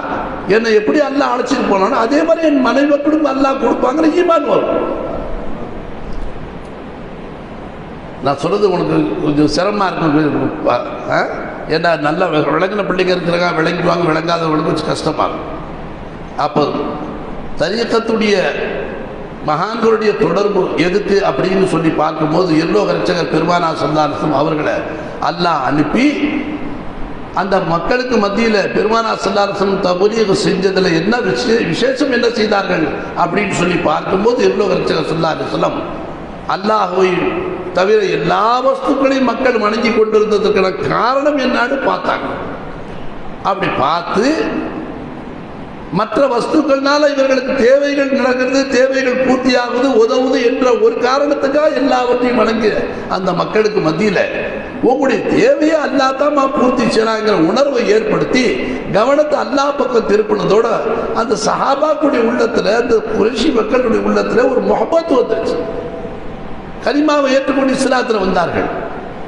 என்னை எப்படி அல்லாஹ் அழைச்சிட்டு போனானோ அதே மாதிரி என் மனைவி மக்களும் அல்லாஹ் கொடுப்பாங்கிற ஈமான் வரும். நான் சொல்றது உனக்கு கொஞ்சம் சிரமமா இருக்கும். ஏன்னா நல்லா விளங்கின பிள்ளைங்க இருக்கிறாங்க, விளங்கிடுவாங்க, விளங்காதவங்களுக்கு கொஞ்சம் கஷ்டமா இருக்கும். அப்போ தரீகத்துடைய மகான்களுடைய தொடர்பு எதுக்கு அப்படின்னு சொல்லி பார்க்கும்போது, எல்லோக ரட்சகர் பெருமானார் ஸல்லல்லாஹு அலைஹி வஸல்லம் அவர்களை அல்லாஹ் அனுப்பி அந்த மக்களுக்கு மத்தியில் பெருமானார் ஸல்லல்லாஹு அலைஹி வஸல்லம் தபலீக் செஞ்சதில் என்ன விசேஷம் என்ன செய்தார்கள் அப்படின்னு சொல்லி பார்க்கும்போது, எல்லோக ரட்சகர் ஸல்லல்லாஹு அலைஹி வஸல்லம் அல்லாஹ்வை தவிர எல்லா வஸ்துக்களையும் மக்கள் வணங்கி கொண்டிருந்ததுக்கான காரணம் என்னன்னு பார்த்தாங்க. அப்படி பார்த்து மற்ற வஸ்துக்கள்னால இவர்களுக்கு தேவைகள் நடக்கிறது, தேவைகள் பூர்த்தியாகுது, உதவுது என்ற ஒரு காரணத்துக்காக எல்லாவற்றையும் வணங்கி அந்த மக்களுக்கு மத்தியில் உங்களுடைய தேவையை அல்லாஹ் தான் பூர்த்தி செய்யறாங்கிற உணர்வை ஏற்படுத்தி கவனத்தை அல்லாஹ் பக்கம் திருப்பினதோட அந்த சஹாபாக்குடைய உள்ளத்துல, அந்த குறைஷி மக்களுடைய உள்ளத்துல ஒரு முஹப்பத் வந்துருச்சு. கலிமாவை ஏற்றுக்கொண்டு இஸ்லாத்தில் வந்தார்கள்.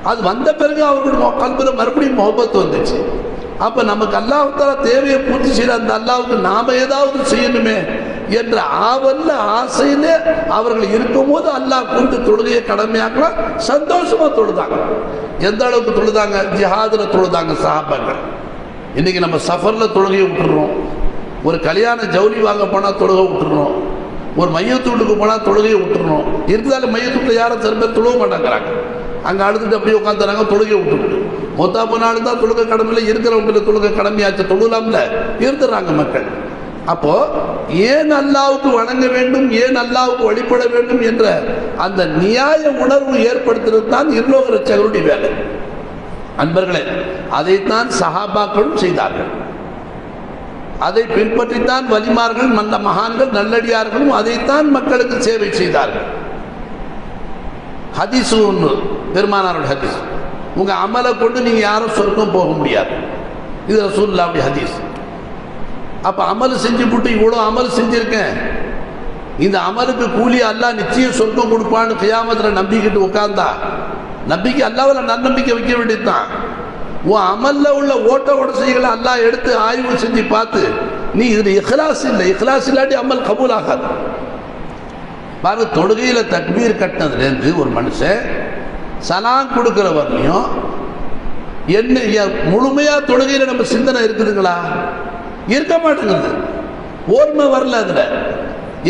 அது வந்த பிறகு அவர்களுடைய கல்வியில் மறுபடியும் முஹப்பத் வந்துச்சு. அப்ப நமக்கு அல்லாஹ் தஆலா தேவையை பூர்த்தி செய்யற அந்த அல்லாஹ்வுக்கு நாம ஏதாவது செய்யணுமே என்ற ஆவல்ல ஆசையில அவர்கள் இருக்கும்போது அல்லாஹ் கொண்டு தொழுகையை கடமையாக்கலாம், சந்தோஷமா தொழுதாங்க. எந்த அளவுக்கு தொழுதாங்க? ஜிஹாதுல தொழுதாங்க சஹாபாக்கள். இன்னைக்கு நம்ம சஃபர்ல தொழுகையை விட்டுறோம், ஒரு கல்யாண ஜவுளி வாங்க போனா தொழுகை விட்டுறோம், ஒரு மையத்தூட்டுக்கு போனால் தொழுகையை விட்டுறணும். இருந்தாலும் மையத்தூட்டில் யாரும் சில பேர் தொழுக மாட்டேங்கிறாங்க, அங்கே அழுதுட்டு அப்படியே உட்காந்துறாங்க, தொழுகையை விட்டுட்டு. மொத்தாப்பு நாள் தான் தொழுகை கடமையில் இருக்கிறவங்க தொழுகை கடமையாச்சு தொழுலாம்ல இருந்துடுறாங்க மக்கள். அப்போ ஏன் அல்லாஹ்வுக்கு வணங்க வேண்டும், ஏன் அல்லாஹ்வுக்கு வழிபட வேண்டும் என்ற அந்த நியாய உணர்வு ஏற்படுத்துறது தான் இருலோக ரட்சகருடைய வேலை. அன்பர்களே, அதைத்தான் சஹாபாக்களும் செய்தார்கள். அதை பின்பற்றித்தான் வலிமார்கள், நல்ல மகான்கள், நல்லடியார்களும் அதைத்தான் மக்களுக்கு சேவை செய்தார்கள். ஹதீஸ் ஒன்று, பெருமானாரோட ஹதீஸ், உங்க அமலை கொண்டு நீங்க யாரும் சொர்க்கம் போக முடியாது. இது ரசூலுல்லாஹி ஹதீஸ். அப்ப அமல் செஞ்சு போட்டு இவ்வளோ அமல் செஞ்சிருக்கேன், இந்த அமலுக்கு கூலி அல்லாஹ் நிச்சயம் சொர்க்கம் கொடுப்பான்னு கியாமத்துல நம்பிக்கிட்டு உட்கார்ந்தா நம்பிக்கை அல்லாஹ்வுல நம்பிக்கை வைக்க வேண்டியதுதான். உன் அமல்ல உள்ள ஓட்ட உடசைகளை அல்லாஹ் எடுத்து ஆய்வு செஞ்சு பார்த்து நீ இதுல இஹ்லாஸ் இல்லை, இஹ்லாஸ் இல்லாட்டி அமல் கபூல் ஆகாது. பாரு, தொழுகையில தக்பீர் கட்டினதுலேருந்து ஒரு மனுஷன் சலாம் கொடுக்கிற வரலையும் என்ன முழுமையா தொழுகையில நம்ம சிந்தனை இருக்குதுங்களா? இருக்க மாட்டேங்குது. ஓர்மை வரல. அதுல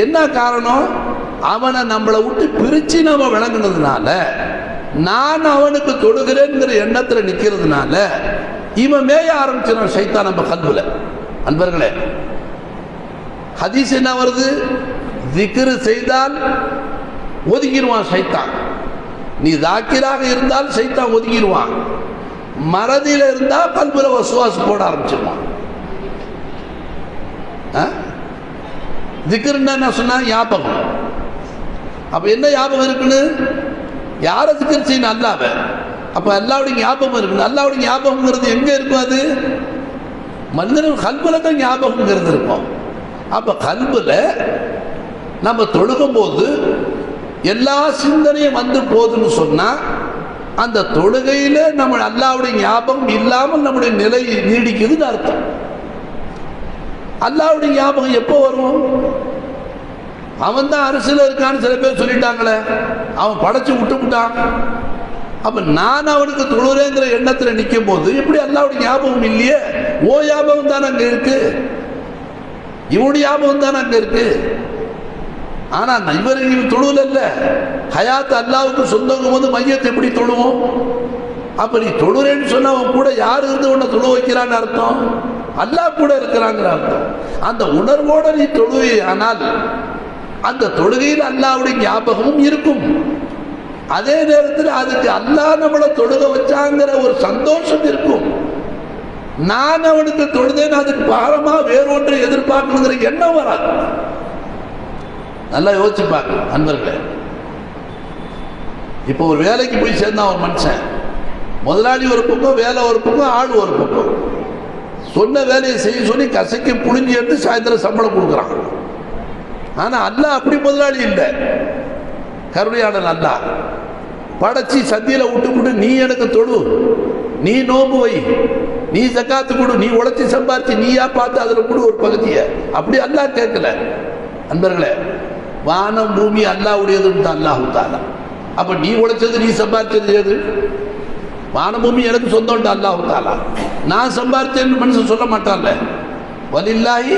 என்ன காரணம்? அவனை நம்மளை விட்டு பிரிச்சு நம்ம விளங்குனதுனால, நான் அவனுக்கு தொடுகிறேன்ங்கிற எண்ணத்துல நிக்கிறதுனால இவன் மேய ஆரம்பிச்சிடும் சைத்தான் நம்ம கல்புல. அன்பர்களே, ஹதீஸ் என்ன வருது? திக்ரு செய்தால் ஒதுக்கிடுவான் சைத்தான். நீ தாக்கிராக இருந்தால் சைத்தான் ஒதுக்கிடுவான். மறதியில இருந்தா கல்புல வசுவாசு போட ஆரம்பிச்சிருவான். திக்ருன்னா என்ன சொன்னா? ஞாபகம். அப்ப என்ன ஞாபகம் இருக்குன்னு? யார திக்ர் செய்யணும்? அல்லாஹ்வ. அப்ப அல்லாஹ்வுடைய ஞாபகம் இருக்கு. அல்லாஹ்வுடைய ஞாபகம்ங்கிறது எங்க இருக்கும்? அது மனிதன் கல்புல தான் ஞாபகம்ங்கிறது இருக்கும். அப்ப கல்புல நம்ம தொழுகும் போது எல்லா சிந்தனையும் வந்து போதுன்னு சொன்னா அந்த தொழுகையில நம்ம அல்லாஹ்வுடைய ஞாபகம் இல்லாமல் நம்முடைய நிலை நீடிக்குதுன்னு அர்த்தம். அல்லாஹ்வுடைய ஞாபகம் எப்போ வரும்? அவன் தான் அரசியல் இருக்கான்னு சில பேர் சொல்லிட்டாங்களே, அவன் படைச்சு விட்டுட்டான். அப்ப நான் அவனுக்கு தொழுறேங்கிற எண்ணத்துல நிற்கும் போது எப்படி அல்லாஹ்வுடைய ஞாபகம் இல்லையே? ஓ ஞாபகம் தான் அங்க இருக்கு, இவனுடைய ஞாபகம் தான் அங்க இருக்கு. ஆனா இவர் தொழுவல இல்ல. ஹயாத் அல்லாஹ்வுக்கு சொந்தங்கும் போது மையத்தை எப்படி தொழுவோம்? அப்ப நீ தொழுறேன்னு சொன்ன அவன் கூட யார் இருந்து உன்னை தொழு வைக்கிறான்னு அர்த்தம்? அல்லாஹ் கூட இருக்கிறாங்கிற அர்த்தம். அந்த உணர்வோட நீ தொழுவே, ஆனால் அந்த தொழுகையில் அல்லாஹ்வுடைய ஞாபகமும் இருக்கும். அதே நேரத்தில் அதுக்கு அல்லாஹ் நம்மளை தொழுக வச்சாங்கிற ஒரு சந்தோஷம் இருக்கும். நான் அவனுக்கு தொழுதேன்னு அதுக்கு பாரமா வேறொன்றை எதிர்பார்க்கணுங்கிற எண்ணம் வராது. நல்லா யோசிச்சுப்பாங்க அன்பர்களே. இப்போ ஒரு வேலைக்கு போய் சேர்ந்தான் ஒரு மனுஷன். முதலாளி ஒரு பக்கம், வேலை ஒரு பக்கம், ஆள் ஒரு பக்கம். சொன்ன வேலையை செய்ய சொல்லி கசைக்கு புழிஞ்சு எடுத்து சாயந்தரம் சம்பளம் கொடுக்குறான். ஆனா அல்லாஹ் அப்படி முதலாளி இல்லை. கருணையாளன் அல்லாஹ் படைச்சி சத்தியில விட்டு நீ எனக்கு தொழு, நீ நோம்பு வை, நீ ஜக்காத்து கொடு, நீ உழைச்சி சம்பாதிச்சு நீயா பார்த்து அதுல கொடு ஒரு பகுதியை. அப்படி அல்லாஹ் கேட்கல. அன்பர்களே, வானம் பூமி அல்லாஹ்வுடையதுன்னு அல்லாஹ் தாலா. அப்ப நீ உழைச்சது நீ சம்பாதிச்சது ஏது? வானம் பூமி எனக்கு சொந்தம் அல்லாஹ் தாலா. நான் சம்பாதிச்சேன்னு மனுஷன் சொல்ல மாட்டான்ல. வலில்லாஹி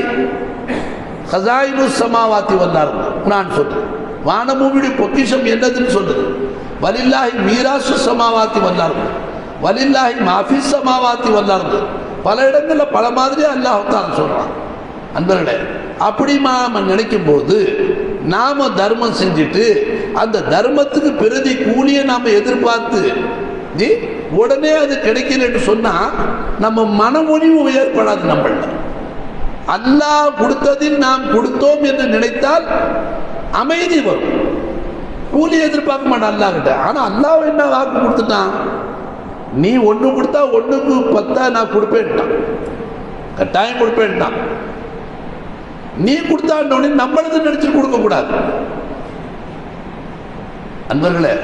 ஹஸாயினு ஸமாவாத்தி வல் அர்த் குர்ஆன் சொல்லுது. வானபூமியுடைய பொக்கிஷம் என்னதுன்னு சொல்லுது. வலில்லாஹி மீராசு ஸமாவாத்தி வல் அர்த் வலில்லாஹி மாஃபிஸ் ஸமாவாத்தி வல் அர்த். பல இடங்கள்ல பல மாதிரி அல்லாஹ் தான் சொல்றான். அன்பர்களே, அப்படி நாம நினைக்கும் போது நாம தர்மம் செஞ்சுட்டு அந்த தர்மத்துக்கு பிரதி கூலியை நாம எதிர்பார்த்து உடனே அது கிடைக்கலன்னு சொன்னா நம்ம மனமொழிவு ஏற்படாது. நம்மள அல்லாஹ் கொடுத்ததில் நாம் கொடுத்தோம் என்று நினைத்தால் அமைதி வரும். கூலி எதிர்பார்க்க மாட்டான் அல்லாஹ் கிட்ட. ஆனா அல்லாஹ் என்ன வாக்கு கொடுத்துட்டான்? நீ ஒண்ணு கொடுத்தா ஒண்ணுக்கு 10 நான் கொடுப்பேன்ட்டான், கட்டாயம் கொடுப்பேன்ட்டான். நீ கொடுத்தான்னு நம்மளது நினைச்சு கொடுக்க கூடாது. அன்பர்களே,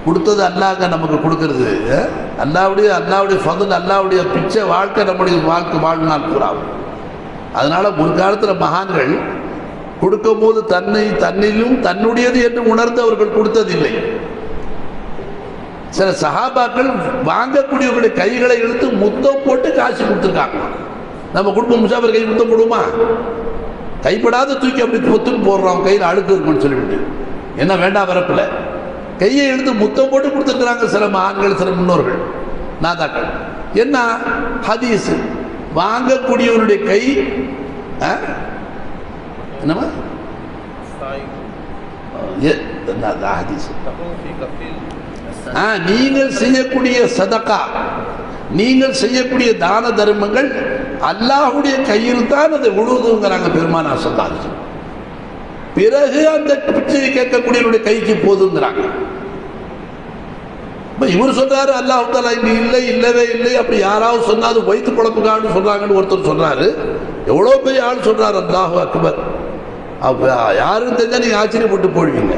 கொடுத்தது அல்லாஹ் நமக்கு கொடுக்கறது. அல்லாஹ்வுடைய ஃபضل, அல்லாஹ்வுடைய பிச்சை வாழ்க்கை நம்முடைய வாழ்க்கை வாழ்நாள் கூறாகும். அதனால முன்காலத்தில் மகான்கள் கொடுக்கும் போது தன்னிலும் தன்னுடையது என்று உணர்ந்து அவர்கள் கொடுத்ததில்லை. சில சஹாபாக்கள் வாங்கக்கூடியவர்களுடைய கைகளை இழுத்து முத்தம் போட்டு காசு கொடுத்துருக்காங்க. நம்ம குடும்பம் முசாஃபிர் கை முத்தம் போடுமா? கைப்படாத தூக்கி அப்படி பொத்துன்னு போடுறோம், கையில் அழுக்கு இருக்குன்னு சொல்லிவிட்டு. என்ன வேண்டாம் வரப்பில் கையை எடுத்து முத்தம் போட்டு கொடுத்துருக்குறாங்க சில ஆண்கள், சில முன்னோர்கள், நாதாக்கள். என்ன ஹதீஸ்? வாங்கக்கூடியவனுடைய கை என்னமா ஹதீஸ் நீங்கள் செய்யக்கூடிய சதகா, நீங்கள் செய்யக்கூடிய தான தர்மங்கள் அல்லாஹ்வுடைய கையில் தான் அதை உழுதுங்கிறாங்க பெருமானார் ஸல்லல்லாஹு. பிறகு அந்த பிச்சையை கேட்கக்கூடியவருடைய கைக்கு போதுங்கிறாங்க. இவர் சொல்றாரு அல்லாஹ் தஆலா இங்க இல்லை, இல்லவே இல்லை, அப்படி யாராவது சொன்னா அது வயிற்று குழப்புக்கான்னு சொல்றாங்கன்னு ஒருத்தர் சொல்றாரு. எவ்வளோ பெரிய ஆள் சொல்றாரு, அல்லாஹு அக்பர். அப்ப யாருன்னு தெரிஞ்சா நீங்க ஆச்சரியப்பட்டு போடுவீங்க.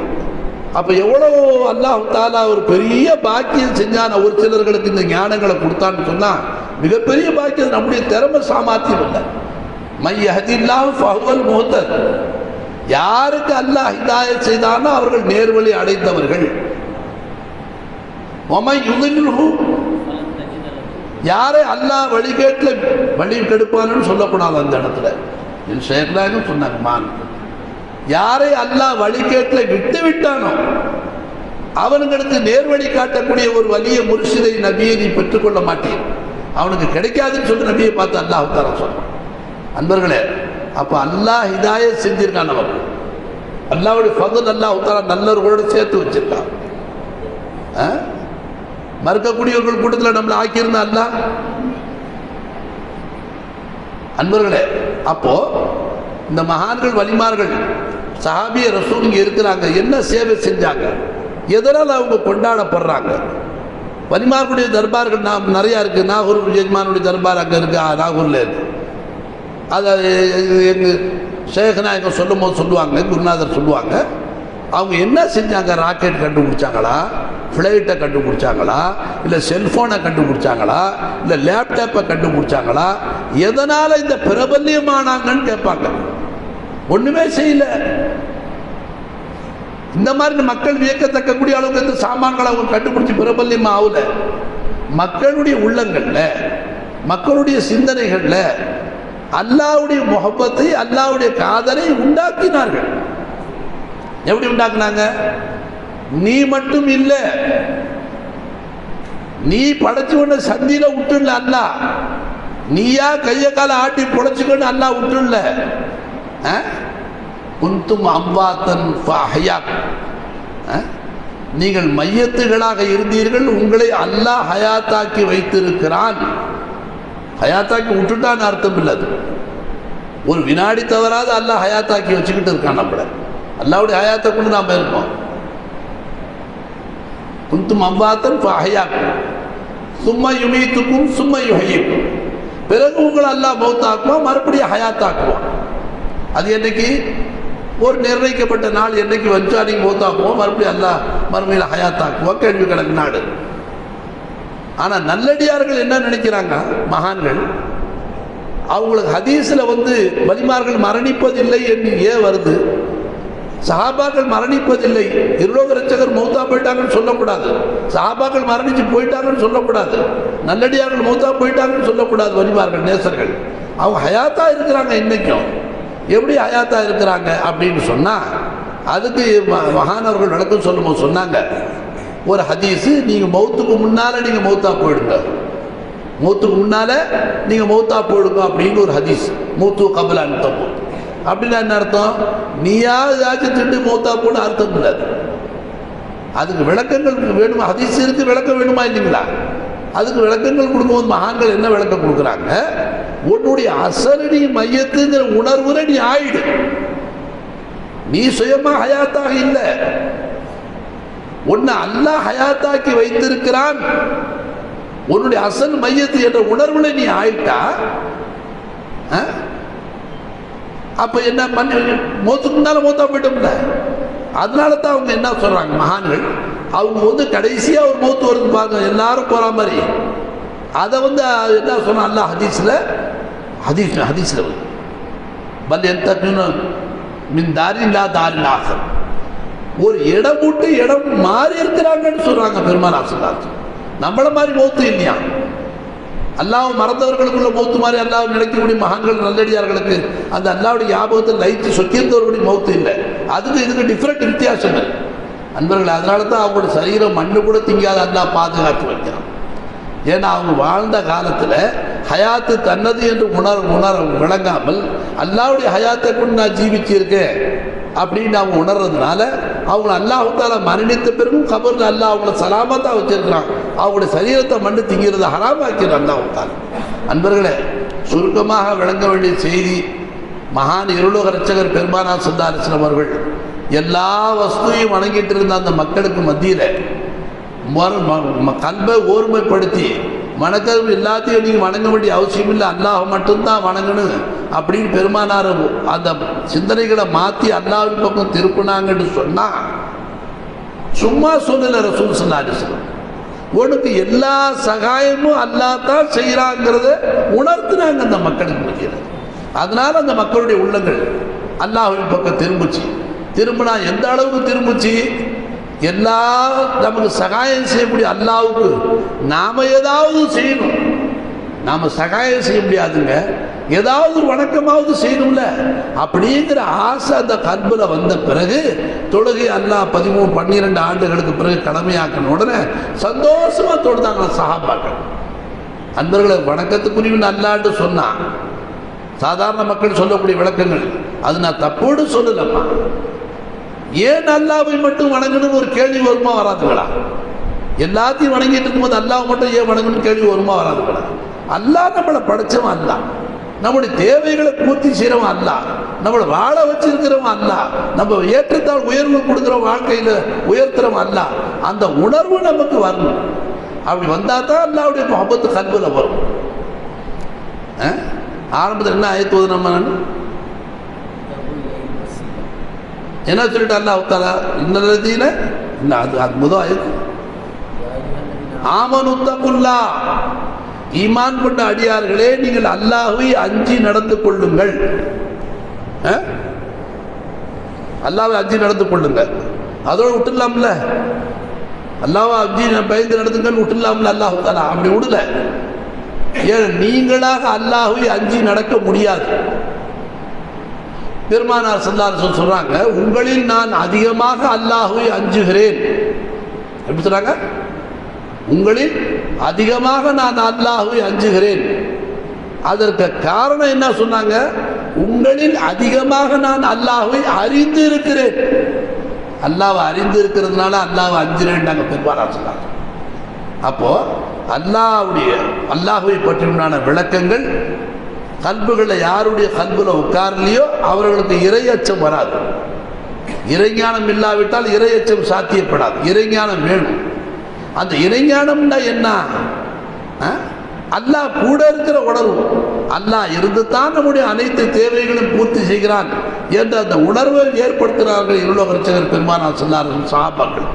அப்ப எவ்வளவு அல்லாஹ் தஆலா ஒரு பெரிய பாக்கியம் செஞ்சான ஒரு சிலர்களுக்கு இந்த ஞானங்களை கொடுத்தான்னு சொன்னா மிகப்பெரிய பாக்கியம். நம்முடைய திறமை சாமர்த்தியம் இல்லை. மை யஹ்தில்லாஹு ஃபஹுவல் முஹ்தத். யாருக்கு அல்லாஹ் ஹிதாயத் செய்தானோ அவர்கள் நேர்வழி அடைந்தவர்கள். வமை யுதில்ஹு, யாரை அல்லாஹ் வழிகேட்டில் வழி கெடுப்பான்னு சொல்லக்கூடாது அந்த இடத்துல. இது ஷேக்லான்னு சொன்னாங்க. மான் யாரை அல்லாஹ் வழிகேட்டில் விட்டு விட்டானோ அவனுங்களுக்கு நேர்வழி காட்டக்கூடிய ஒரு வலிய முர்ஷிதை நபியை நீ பெற்றுக்கொள்ள மாட்டேன், அவனுக்கு கிடைக்காதுன்னு சொல்லி நபியை பார்த்து அல்லாஹ் தஆலா சொல்றான். அன்பர்களே, அப்ப அல்லாஹ் ஹிதாயத் செஞ்சிருக்கான். நமக்கு அல்லாஹ்வுடைய ஃபضل அல்லாஹ் தஆலா நல்லவர்களோடு சேர்த்து வச்சிருக்கான். மறுக்கக்கூடியவர்கள் கூட்டத்தில் நம்மளை ஆக்கியிருந்தா அல்லாஹ். அன்பர்களே, அப்போ இந்த மகான்கள் வலிமார்கள் சஹாபிய ரசூல் இங்கே இருக்கிறாங்க. என்ன சேவை செஞ்சாங்க, எதனால் அவங்க கொண்டாடப்படுறாங்க? வலிமார்களுடைய தர்பார்கள் நாம் நிறையா இருக்குது. நாகூர் எஜ்மானுடைய தர்பார் அங்கே இருக்கு, நாகூரில் இருக்கு. அதை எங்கள் ஷேக்னா எங்க சொல்லும் போது சொல்லுவாங்க, குருநாதர் சொல்லுவாங்க, அவங்க என்ன செஞ்சாங்க? ராக்கெட் கண்டுபிடிச்சாங்களா, ஃப்ளைட்டை கண்டுபிடிச்சாங்களா, இல்லை செல்ஃபோனை கண்டுபிடிச்சாங்களா, இல்லை லேப்டாப்பை கண்டுபிடிச்சாங்களா? எதனால் இந்த பிரபல்யமானாங்கன்னு கேட்பாங்க. ஒன்றுமே செய்யல. இந்த மாதிரி மக்கள் வியக்கத்தக்கக்கூடிய அளவுக்கு இந்த சாமான்களை அவங்க கண்டுபிடிச்சி பிரபல்யமாக ஆகல. மக்களுடைய உள்ளங்கள்ல, மக்களுடைய சிந்தனைகளில் அல்லாஹ்வுடைய முஹப்பத்தை, அல்லாஹ்வுடைய காதலை உண்டாக்கினார்கள். எப்படி உண்டாக்குனாங்க? நீ மட்டும் இல்லை, நீ படைச்சு கொண்ட சந்தியில விட்டுல அல்லாஹ், நீயா கைய கால ஆட்டி பொழைச்சுக்கொண்டு அல்லாஹ் விட்டுல. குந்தும் அம்வாத்தன் ஃபஅஹ்யாக்கும், நீங்கள் மையத்துகளாக இருந்தீர்கள், உங்களை அல்லாஹ் ஹயாத்தாக்கி வைத்திருக்கிறான். ஹயாத்தாக்கி விட்டுட்டான்னு அர்த்தம் இல்லை. அது ஒரு வினாடி தவறாது அல்லாஹ் ஹயாத்தாக்கி வச்சுக்கிட்டு இருக்கான். நம்மள அல்லாஹ்வுடைய ஹயாத்தை கொண்டு நாம் இருக்கோம். குந்தும் அம்வாத்தன் ஃபஅஹ்யாக்கும் சும்ம யுமீத்துக்கும் சும்ம யுஹ்யீக்கும், பிறகு உங்களை அல்லாஹ் மௌத்தாக்குவான், மறுபடியும் ஹயாத்தாக்குவான். அது என்னைக்கு? ஒரு நிர்ணயிக்கப்பட்ட நாள் என்னைக்கு வச்சா நீங்க மௌத்தாக்குவோம், மறுபடியும் அல்லாஹ் மறுமையில் ஹயாத்தாக்குவோம். கேள்வி கணக்கு நாடு. ஆனா நல்லடியார்கள் என்ன நினைக்கிறாங்க? மகான்கள் அவங்களுக்கு ஹதீஸ்ல வலிமார்கள் மரணிப்பதில்லை என்று ஏன் வருது? சஹாபாக்கள் மரணிப்பதில்லை, இருலோக ரட்சகர் மௌத்தா போயிட்டாங்கன்னு சொல்லக்கூடாது. சஹாபாக்கள் மரணிச்சு போயிட்டாங்கன்னு சொல்லக்கூடாது. நல்லடியார்கள் மௌத்தா போயிட்டாங்கன்னு சொல்லக்கூடாது. வலிமார்கள் நேசர்கள் அவங்க ஹயாத்தா இருக்கிறாங்க. இன்னைக்கும் எப்படி ஹயாத்தா இருக்கிறாங்க அப்படின்னு சொன்னா, அதுக்கு மகானவர்கள் விளக்கம் சொல்லும்போது சொன்னாங்க, ஒரு ஹதீஸு, நீங்க மௌத்துக்கு முன்னால நீங்க மௌத்தா போயிடுங்க, மௌத்துக்கு முன்னால நீங்க மௌத்தா போயிடுங்க அப்படின்னு ஒரு ஹதீஸ். மூத்து கபலான்னு தப்போம் அப்படின்னா என்ன அர்த்தம்? நீயா ஏதாச்சும் திண்டு மௌத்தா போன அர்த்தம் இல்லை. அதுக்கு விளக்கங்கள் வேணுமா? ஹதீஸ் இருக்கு, விளக்கம் வேணுமா இல்லைங்களா? அதுக்கு விளக்கங்கள் கொடுக்கும்போது மகான்கள் என்ன விளக்கம் கொடுக்குறாங்க? உன்னுடைய அசரணி மையத்துங்கிற உணர்வுல நீ ஆயிடு. நீ சுயமா ஹயாத்தாக இல்லை, உன்னை அல்லாஹ் ஹயாத்தாக்கி வைத்திருக்கிறான். உன்னுடைய அசல் மையத்து என்ற உணர்வுல நீ ஆயிட்டா, அப்ப என்ன பண்ண? மௌத்துக்கு முன்னால மௌத்தா போயிட்டோம்ல. அதனால தான் அவங்க என்ன சொல்றாங்க மகான்கள், அவங்க கடைசியா ஒரு மௌத்து வருது பாருங்க, எல்லாரும் போற மாதிரி. அதை என்ன சொன்னா அல்லாஹ் ஹதீஸ்ல பல் மின் தாரின் லா தாரின் ஆகர், ஒரு இடம் விட்டு இடம் மாறி இருக்கிறாங்கன்னு சொல்றாங்க பெருமானார் ஸல்லல்லாஹு அலைஹி வஸல்லம். நம்மள மாதிரி மௌத்து இல்லையா? அல்லாஹ் மறந்தவர்களுக்குள்ள மௌத்து மாதிரி அல்லாஹ் நினைக்கக்கூடிய மகான்கள் நல்லடியார்களுக்கு அந்த அல்லாஹ்வுடைய ஞாபகத்தை லைத்து சொத்தியிருந்தவர்களுடைய மௌத்து இல்லை. அதுக்கு இதுக்கு டிஃப்ரெண்ட் வித்தியாசங்கள். அன்பர்கள், அதனால தான் அவங்களோட சரீரம் மண்ணு கூட திங்காத அல்லாஹ் பாதுகாத்து வைக்கிறான். ஏன்னா அவங்க வாழ்ந்த காலத்தில் ஹயாத்து தன்னது என்று உணர விளங்காமல் அல்லாஹ்வுடைய ஹயாத்தை கொண்டு நான் ஜீவிச்சிருக்கேன் அப்படின்னு அவங்க உணர்றதுனால அவங்க அல்லாஹ் தாலா மரணித்த பிறகும் கபரில் அல்லாஹ் அவங்கள சலாமத்தாக வச்சிருக்கிறான். அவங்களுடைய சரீரத்தை மண்ணு திங்கிறத ஹராமாக்கிறான் அல்லாஹ் தாலா. அன்பர்களே, சுருக்கமாக விளங்க வேண்டிய செய்தி, மகான் இருளுக ரட்சகர் பெருமானார் ஸல்லல்லாஹு அலைஹி வஸல்லம் அவர்கள் எல்லா வஸ்துவையும் வணங்கிட்டு இருந்த அந்த மக்களுக்கு மத்தியில் கல்வை ஓர்மைப்படுத்தி வணக்கம் எல்லாத்தையும் நீங்கள் வணங்க வேண்டிய அவசியம் இல்லை, அல்லாஹ் மட்டும்தான் வணங்கணும் அப்படின்னு பெருமானார் அந்த சிந்தனைகளை மாற்றி அல்லாஹ்வின் பக்கம் திருப்பினாங்கன்னு சொன்னால் சும்மா சொல்லலை ரசூல் ஸல்லல்லாஹு அலைஹி வஸல்லம். உனக்கு எல்லா சகாயமும் அல்லாஹ் தான் செய்கிறாங்கிறத உணர்த்தினாங்க அந்த மக்களுக்கு மத்தியில். அதனால அந்த மக்களுடைய உள்ளங்கள் அல்லாஹ்வின் பக்கம் திரும்பிச்சு. திரும்பினா எந்த அளவுக்கு திரும்பிச்சு? எல்லா நமக்கு சகாயம் செய்யக்கூடிய அல்லாஹ்வுக்கு நாம் ஏதாவது செய்யணும். நாம் சகாயம் செய்ய முடியாதுங்க, ஏதாவது ஒரு வணக்கமாவது செய்யணும்ல அப்படிங்கிற ஆசை அந்த கல்பில் வந்த பிறகு தொழுகை அல்லாஹ் 12 ஆண்டுகளுக்கு பிறகு கடமையாக்கின உடனே சந்தோஷமாக தொழுதாங்க சஹாபாக்கள். அன்பர்களை வணக்கத்துக்குரிய அல்லாஹ்னு சொன்னான். சாதாரண மக்கள் சொல்லக்கூடிய விளக்கங்கள் அது நான் தப்போடு சொல்லலம்மா. ஏன் அல்லாஹ்வை மட்டும் வணங்கணும்னு ஒரு கேள்வி வருமா வராதுங்களா? எல்லாத்தையும் வணங்கிட்டு இருக்கும்போது அல்லாஹ் மட்டும் ஏன் வணங்கணும்னு கேள்வி வருமா வராதுங்களா? அல்லாஹ் நம்மளை படைச்சவன் அல்லாஹ், நம்முடைய தேவைகளை பூர்த்தி செய்கிறவன் அல்லாஹ், நம்மளை வாழ வச்சிருக்கிறவன் அல்லாஹ், நம்ம ஏற்றத்தால் உயர்வு கொடுக்குற வாழ்க்கையில் உயர்த்துறவன் அல்லாஹ். அந்த உணர்வு நமக்கு வரணும். அப்படி வந்தால் தான் அல்லாஹ்வுடைய முஹப்பத்து கல்பில் வரும். ஆரம்பத்தில் என்ன ஆயத்து நம்ம என்ன சொல்லிட்டு அல்லாஹ் தாலா இன்னல்லதீன அது முதல் ஆயத்து ஆமனுத்தகுல்லா, ஈமான் கொண்ட அடியார்களே நீங்கள் அல்லாஹ்வை அஞ்சி நடந்து கொள்ளுங்கள். அல்லாஹ்வை அஞ்சி நடந்து கொள்ளுங்க. அதோடு விட்டுலாம்ல, அல்லாஹ்வை அஞ்சி பயந்து நடந்துங்கன்னு விட்டுலாம்ல. அல்லாஹ் தாலா அப்படி விடல. ஏன் நீங்களாக அல்லாஹ்வை அஞ்சி நடக்க முடியாது. பெருமானார் ஸல்லல்லாஹு அலைஹி வஸல்லம் சொல்றாங்க, உங்களில் நான் அதிகமாக அல்லாஹ்வை அஞ்சுகிறேன். எப்படி சொல்றாங்க? உங்களில் அதிகமாக நான் அல்லாஹ்வை அஞ்சுகிறேன். அதற்கு காரணம் என்ன சொன்னாங்க? உங்களில் அதிகமாக நான் அல்லாஹ்வை அறிந்து இருக்கிறேன். அல்லாஹ்வை அறிந்து இருக்கிறதுனால அல்லாஹ்வை அஞ்சுறேன்னாங்க பெருமானார் சொன்னாங்க. அப்போ அல்லாஹ்வை பற்றியான விளக்கங்கள் கல்புகளில் யாருடைய கல்புல உட்காரலையோ அவர்களுக்கு இறையச்சம் வராது. இறைஞானம் இல்லாவிட்டால் இறையச்சம் சாத்தியப்படாது. இறைஞானம் வேணும். அந்த இறைஞானம்னா என்ன? அல்லாஹ் கூட இருக்கிற உணர்வு, அல்லாஹ் இருந்து தான் நம்முடைய அனைத்து தேவைகளும் பூர்த்தி செய்கிறான் என்ற அந்த உணர்வை ஏற்படுத்துகிறார்கள் இருளுக ரட்சகர் பெருமானார் ஸல்லல்லாஹு அலைஹி வஸல்லம் சஹாபாக்கள்.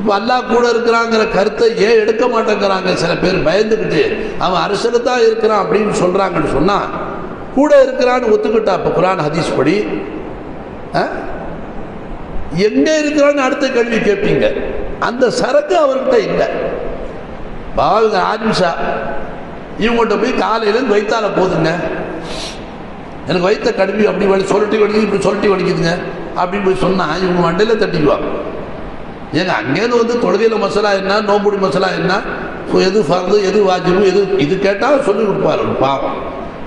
இப்போ அல்லாஹ் கூட இருக்கிறாங்கிற கருத்தை ஏன் எடுக்க மாட்டேங்கிறாங்க? சில பேர் பயந்துக்கிட்டு அவன் அரசியல் தான் இருக்கிறான் அப்படின்னு சொல்கிறாங்கன்னு சொன்னால் கூட இருக்கிறான்னு ஒத்துக்கிட்டா இப்போ குர்ஆன் ஹதீஸ் படி எங்கே இருக்கிறான்னு அடுத்த கேள்வி கேட்பீங்க. அந்த சரக்கு அவர்கிட்ட இல்லை. பாருங்க, ஆன்ஷா இவங்கள்ட்ட போய் காலையிலேருந்து வயிற்றால போதுங்க, எனக்கு வயிற்ற கடுவி அப்படி சொல்லிட்டு வலிக்குது, இப்படி சொல்லிட்டு வலிக்குதுங்க அப்படின்னு போய் சொன்னால் இவங்க மண்டையில் தட்டிக்குவாங்க. ஏங்க அங்கேருந்து வந்து தொழுகையில் மசாலா என்ன, நோம்புடி மசாலா என்ன, எது ஃபர்து எது வாஜிபு எது இது கேட்டால் சொல்லி கொடுப்பார். பாவம்,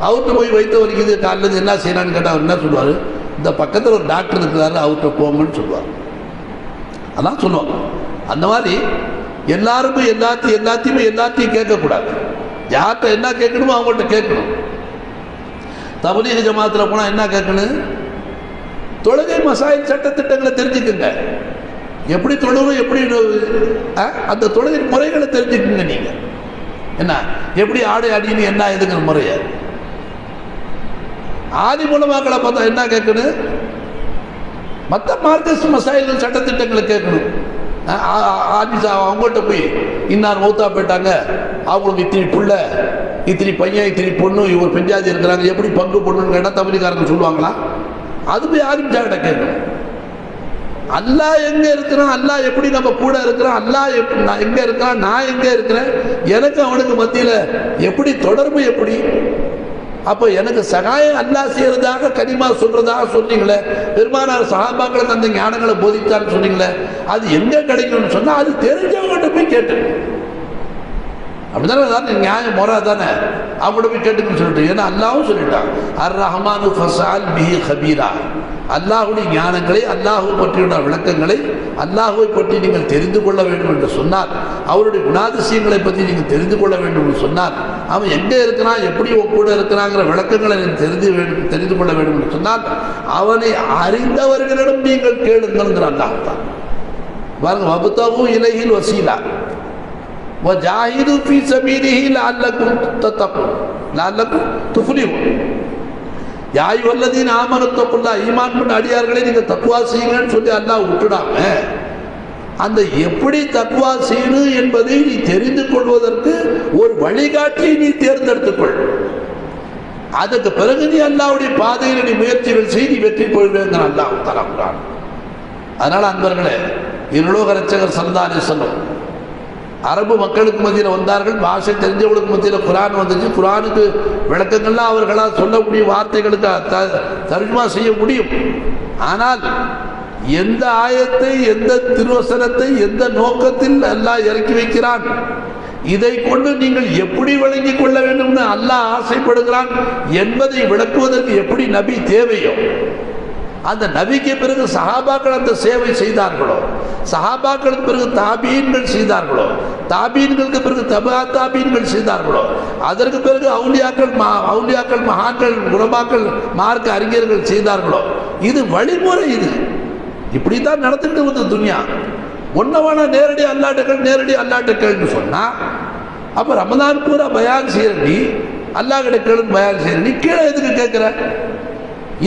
அவர்கிட்ட போய் வயிற்று வலிக்குது காலையிலேருந்து என்ன செய்யலான்னு கேட்டால் அவர் என்ன சொல்லுவார்? இந்த பக்கத்தில் ஒரு டாக்டர் இருக்கிறாரு, அவர்கிட்ட போங்கன்னு சொல்லுவார். அதான் சொல்லுவாங்க. அந்த மாதிரி எல்லாருக்கும் எல்லாத்தையும் கேட்கக்கூடாது. யார்கிட்ட என்ன கேட்கணுமோ அவங்கள்ட்ட கேட்கணும். தப்லீக் ஜமாத்தில் போனால் என்ன கேட்கணும்? தொழுகை மசாயில் சட்டத்திட்டங்களை தெரிஞ்சுக்குங்க. எப்படி தொழுவோம், எப்படி அந்த தொழுகை முறைகளை தெரிஞ்சுக்குங்க. நீங்கள் என்ன எப்படி ஆடை அடின்னு என்ன எதுங்கிற முறையை ஆதி மூலமாக்களை பார்த்தா என்ன கேட்கணும்? மற்ற மார்க்கஸ் மசாயில் சட்டத்திட்டங்களை கேட்கணும். அவங்கள்ட்ட போய் இன்னார் மௌத்தா போயிட்டாங்க, அவங்களுக்கு இத்தனை புள்ள, இத்தனை பையன், இத்தனை பொண்ணு, இவர் பெஞ்சாதி இருக்கிறாங்க, எப்படி பங்கு பொண்ணுன்னு கேட்டால் தமிழ்காரங்க சொல்லுவாங்களா? அது போய் ஆரம்பிச்சாக்கிட்ட கேட்கணும். அல்லாஹ் எங்கே இருக்கிறான், அல்லாஹ் எப்படி நம்ம கூட இருக்கிறான், அல்லாஹ் எங்கே இருக்கிறான், நான் எங்கே இருக்கிறேன், எனக்கு அவனுக்கு மத்தியில் எப்படி தொடர்பு, எப்படி அப்போ எனக்கு சகாயம் அல்லாஹ் செய்யறதாக கனிமா சொல்றதாக சொன்னீங்களே, பெருமானார் சஹாபாக்களுக்கு அந்த ஞானங்களை போதித்தான்னு சொன்னீங்களே, அது எங்கே கிடைக்கும்னு சொன்னால் அது தெரிஞ்சவங்கள்ட்ட போய் கேட்டு அப்படிதானே, தானே நியாயம் முறை தானே. அவங்கள போய் கேட்டுக்குன்னு சொல்லிட்டு, ஏன்னா அல்லாவும் சொல்லிட்டான் அர் ரஹ்மானு ஃபஸால் பிஹி ஹபீரா, அல்லாஹுடைய ஞானங்களை, அல்லாஹு பற்றியுள்ள விளக்கங்களை, அல்லாஹுவை பற்றி நீங்கள் தெரிந்து கொள்ள வேண்டும் என்று சொன்னார், அவருடைய குணாதிசயங்களை பற்றி நீங்கள் தெரிந்து கொள்ள வேண்டும் என்று சொன்னார், அவன் எங்கே இருக்கிறான், எப்படி கூட இருக்கிறாங்கிற விளக்கங்களை தெரிந்து கொள்ள வேண்டும் என்று சொன்னால் அவனை அறிந்தவர்களிடம் நீங்கள் கேளுங்கள் அல்லாஹ் தான். பாருங்க, வபுத்தகு இலைஹில் வசீலா வஜாஹிது ஃபீ சபீலிஹி லஅல்லகும் தத்தகுன் லஅல்லகும் துஃப்லிஹூன். யா அய்யுஹல்லதீன ஆமனு தக்குல்லாஹ், ஈமான் கொண்ட அடியார்களை நீங்கள் தக்வா செய்யுங்கன்னு சொல்லி அல்லாஹ் விட்டுடாம, அந்த எப்படி தக்வா செய்யணும் என்பதை நீ தெரிந்து கொள்வதற்கு ஒரு வழிகாட்டியை நீ தேர்ந்தெடுத்துக்கொள். அதுக்கு பிறகு நீ அல்லாஹ்வுடைய பாதையில் நீ முயற்சிகள் செய்து வெற்றி கொள்வேங்க அல்லாஹ் தஆலா. அதனால அன்பர்களே, இருலோக ரட்சகர் ஸல்லல்லாஹு அலைஹி வஸல்லம் அரபு மக்களுக்கு மத்தியில் வந்தார்கள், பாஷை தெரிஞ்சவங்களுக்கு மத்தியில் குரான் வந்துச்சு. குரானுக்கு விளக்கங்கள்லாம் அவர்களால் சொல்லக்கூடிய வார்த்தைகளுக்கு தர்ஜுமா செய்ய முடியும். ஆனால் எந்த ஆயத்தை, எந்த திருவசனத்தை, எந்த நோக்கத்தில் அல்லாஹ் இறக்கி வைக்கிறான், இதை கொண்டு நீங்கள் எப்படி விளங்கிக் கொள்ள வேண்டும்னு அல்லாஹ் ஆசைப்படுகிறான் என்பதை விளக்குவதற்கு எப்படி நபி தேவையோ, அந்த நபிக்கு பிறகு சஹாபாக்கள் அந்த சேவை செய்தார்களோ, சஹாபாக்களுக்கு பிறகு தாபீன்கள் செய்தார்களோ, தாபீன்களுக்கு பிறகு தபா தாபீன்கள் செய்தார்களோ, அதற்கு பிறகு அவுலியாக்கள் மகான்கள் குலமாக்கள் மார்க்க அறிஞர்கள் செய்தார்களோ, இது வழிமுறை. இது இப்படித்தான் நடந்துட்டு வந்து துன்யா. ஒன்னவான நேரடி அல்லாட்டுக்கள்னு சொன்னா, அப்ப ரமதான் பூரா பயான் செய்யற நீ, அல்லாஹ் கிட்ட கேளுன்னு பயான் செய்யற நீ, கீழே எதுக்கு கேட்கிற?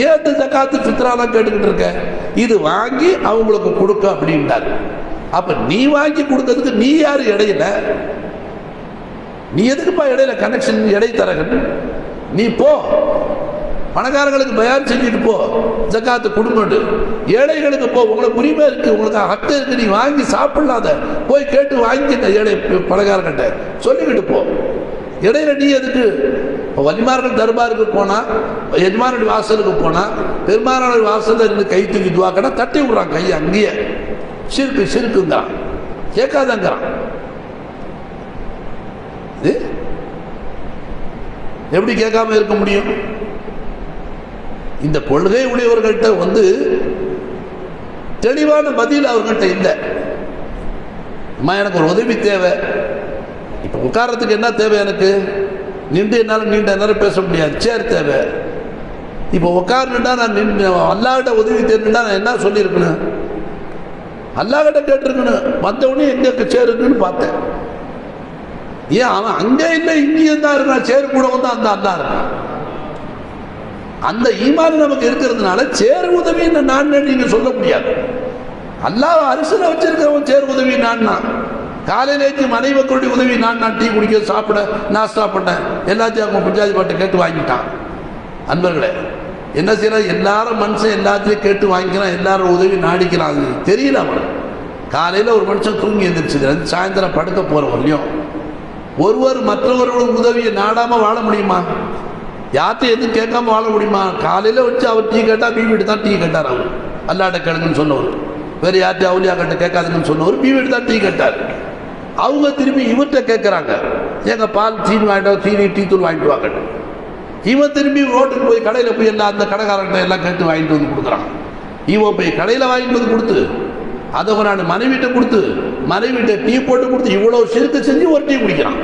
ஏன் ஜகாத்து ஃபித்ராலாம் கேட்டுக்கிட்டு இருக்க? இது வாங்கி அவங்களுக்கு கொடுக்க அப்படின்ட்டாரு. அப்ப நீ வாங்கி கொடுத்ததுக்கு நீ யாரு இடையில? நீ எதுக்குப்பா இடையில கனெக்ஷன் இடைத்தரகன்? நீ போ, பணக்காரங்களுக்கு பயான் செஞ்சுட்டு போ, ஜகாத்து கொடுங்கட்டு. ஏழைகளுக்கு போ, உங்களுக்கு உரிமை இருக்கு, உங்களுக்கு ஹக்கு இருக்கு, நீ வாங்கி சாப்பிடலாத, போய் கேட்டு வாங்கிக்க ஏழை பணக்காரங்கிட்ட சொல்லிக்கிட்டு போ. இடையில நீ எதுக்கு? வலிமார்கள் தர்பாருக்கு போனா, எஜமானுடைய வாசலுக்கு போனா, பெருமானாருடைய வாசல்ல இருந்து கை தூக்கி துவாக்கடா தட்டி விடுறான் கையை, அங்கேயே சிறுக்குங்கிறான், கேட்காதங்கிறான். எப்படி கேட்காம இருக்க முடியும்? இந்த கொள்கை உடையவர்கள்ட்ட வந்து தெளிவான பதில் அவர்கள்ட்ட இல்லை. அம்மா எனக்கு ஒரு உதவி தேவை, இப்போ உட்காரத்துக்கு என்ன தேவை? எனக்கு நின்று என்னால் நீண்ட நேரம் பேச முடியாது, சேர் தேவை. இப்போ உட்கார்ந்துட்டா நான் நின்று அல்லாஹ்கிட்ட உதவி தேர்ந்துட்டா நான் என்ன சொல்லியிருக்கணும்? அல்லாஹ்கிட்ட கேட்டிருக்கணும். வந்தவுடனே எங்கே சேர் இருக்குன்னு பார்த்தேன். ஏன் அவன் அங்கே இல்லை இங்கேயும் தான் இருக்கான், சேர் கூட வந்து அந்த அல்லா இருக்கான். அந்த ஈமான் நமக்கு இருக்கிறதுனால சேர் உதவி நான் நீங்க சொல்ல முடியாது. அல்லாஹ் அரிசில வச்சிருக்கிறவன் சேர் உதவி நான் காலையிலேச்சு மனைவி மக்களுடைய உதவி நான் டீ குடிக்க, சாப்பிட, நாஸ்தா பண்ணேன், எல்லாத்தையும் அவங்க பஞ்சாயத்து பாட்டை கேட்டு வாங்கிட்டான். அன்பர்களே, என்ன செய்யறான்? எல்லாரும் மனுஷன் எல்லாத்தையும் கேட்டு வாங்கிக்கிறான், எல்லாரும் உதவி நாடிக்கிறான். அது தெரியல அவனுக்கு. காலையில் ஒரு மனுஷன் தூங்கி எழுந்திரிச்சு சாயந்தரம் படுக்க போகிறவங்களையும் ஒருவர் மற்றவர்களுக்கு உதவியை நாடாமல் வாழ முடியுமா? யார்கிட்ட எதுவும் கேட்காம வாழ முடியுமா? காலையில் வச்சு அவர் டீ கேட்டால் வீட்டு தான் டீ கேட்டார். அவர் அல்லாட்ட கேளுங்கன்னு சொன்னவர், வேறு யார்கிட்ட அவுலியா கிட்ட கேட்காதுன்னு சொன்னவர் வீட்டு தான் டீ கேட்டார். அவங்க திரும்பி இவர்கிட்ட கேட்குறாங்க, எங்கள் பால் சீனி வாங்கிட்டு, சீனி டீ தூள் வாங்கிட்டு வாங்கட்டு. இவன் திரும்பி ரோட்டுக்கு போய் கடையில் போய் எல்லாம் அந்த கடைக்காரர்கிட்ட எல்லாம் கேட்டு வாங்கிட்டு வந்து கொடுக்குறான். இவன் போய் கடையில் வாங்கிட்டு வந்து கொடுத்து, அதை நான் மனைவிட்ட கொடுத்து, மனைவிட்ட டீ போட்டு கொடுத்து, இவ்வளோ சிறுக்கு செஞ்சு ஒரு டீ குடிக்கிறான்.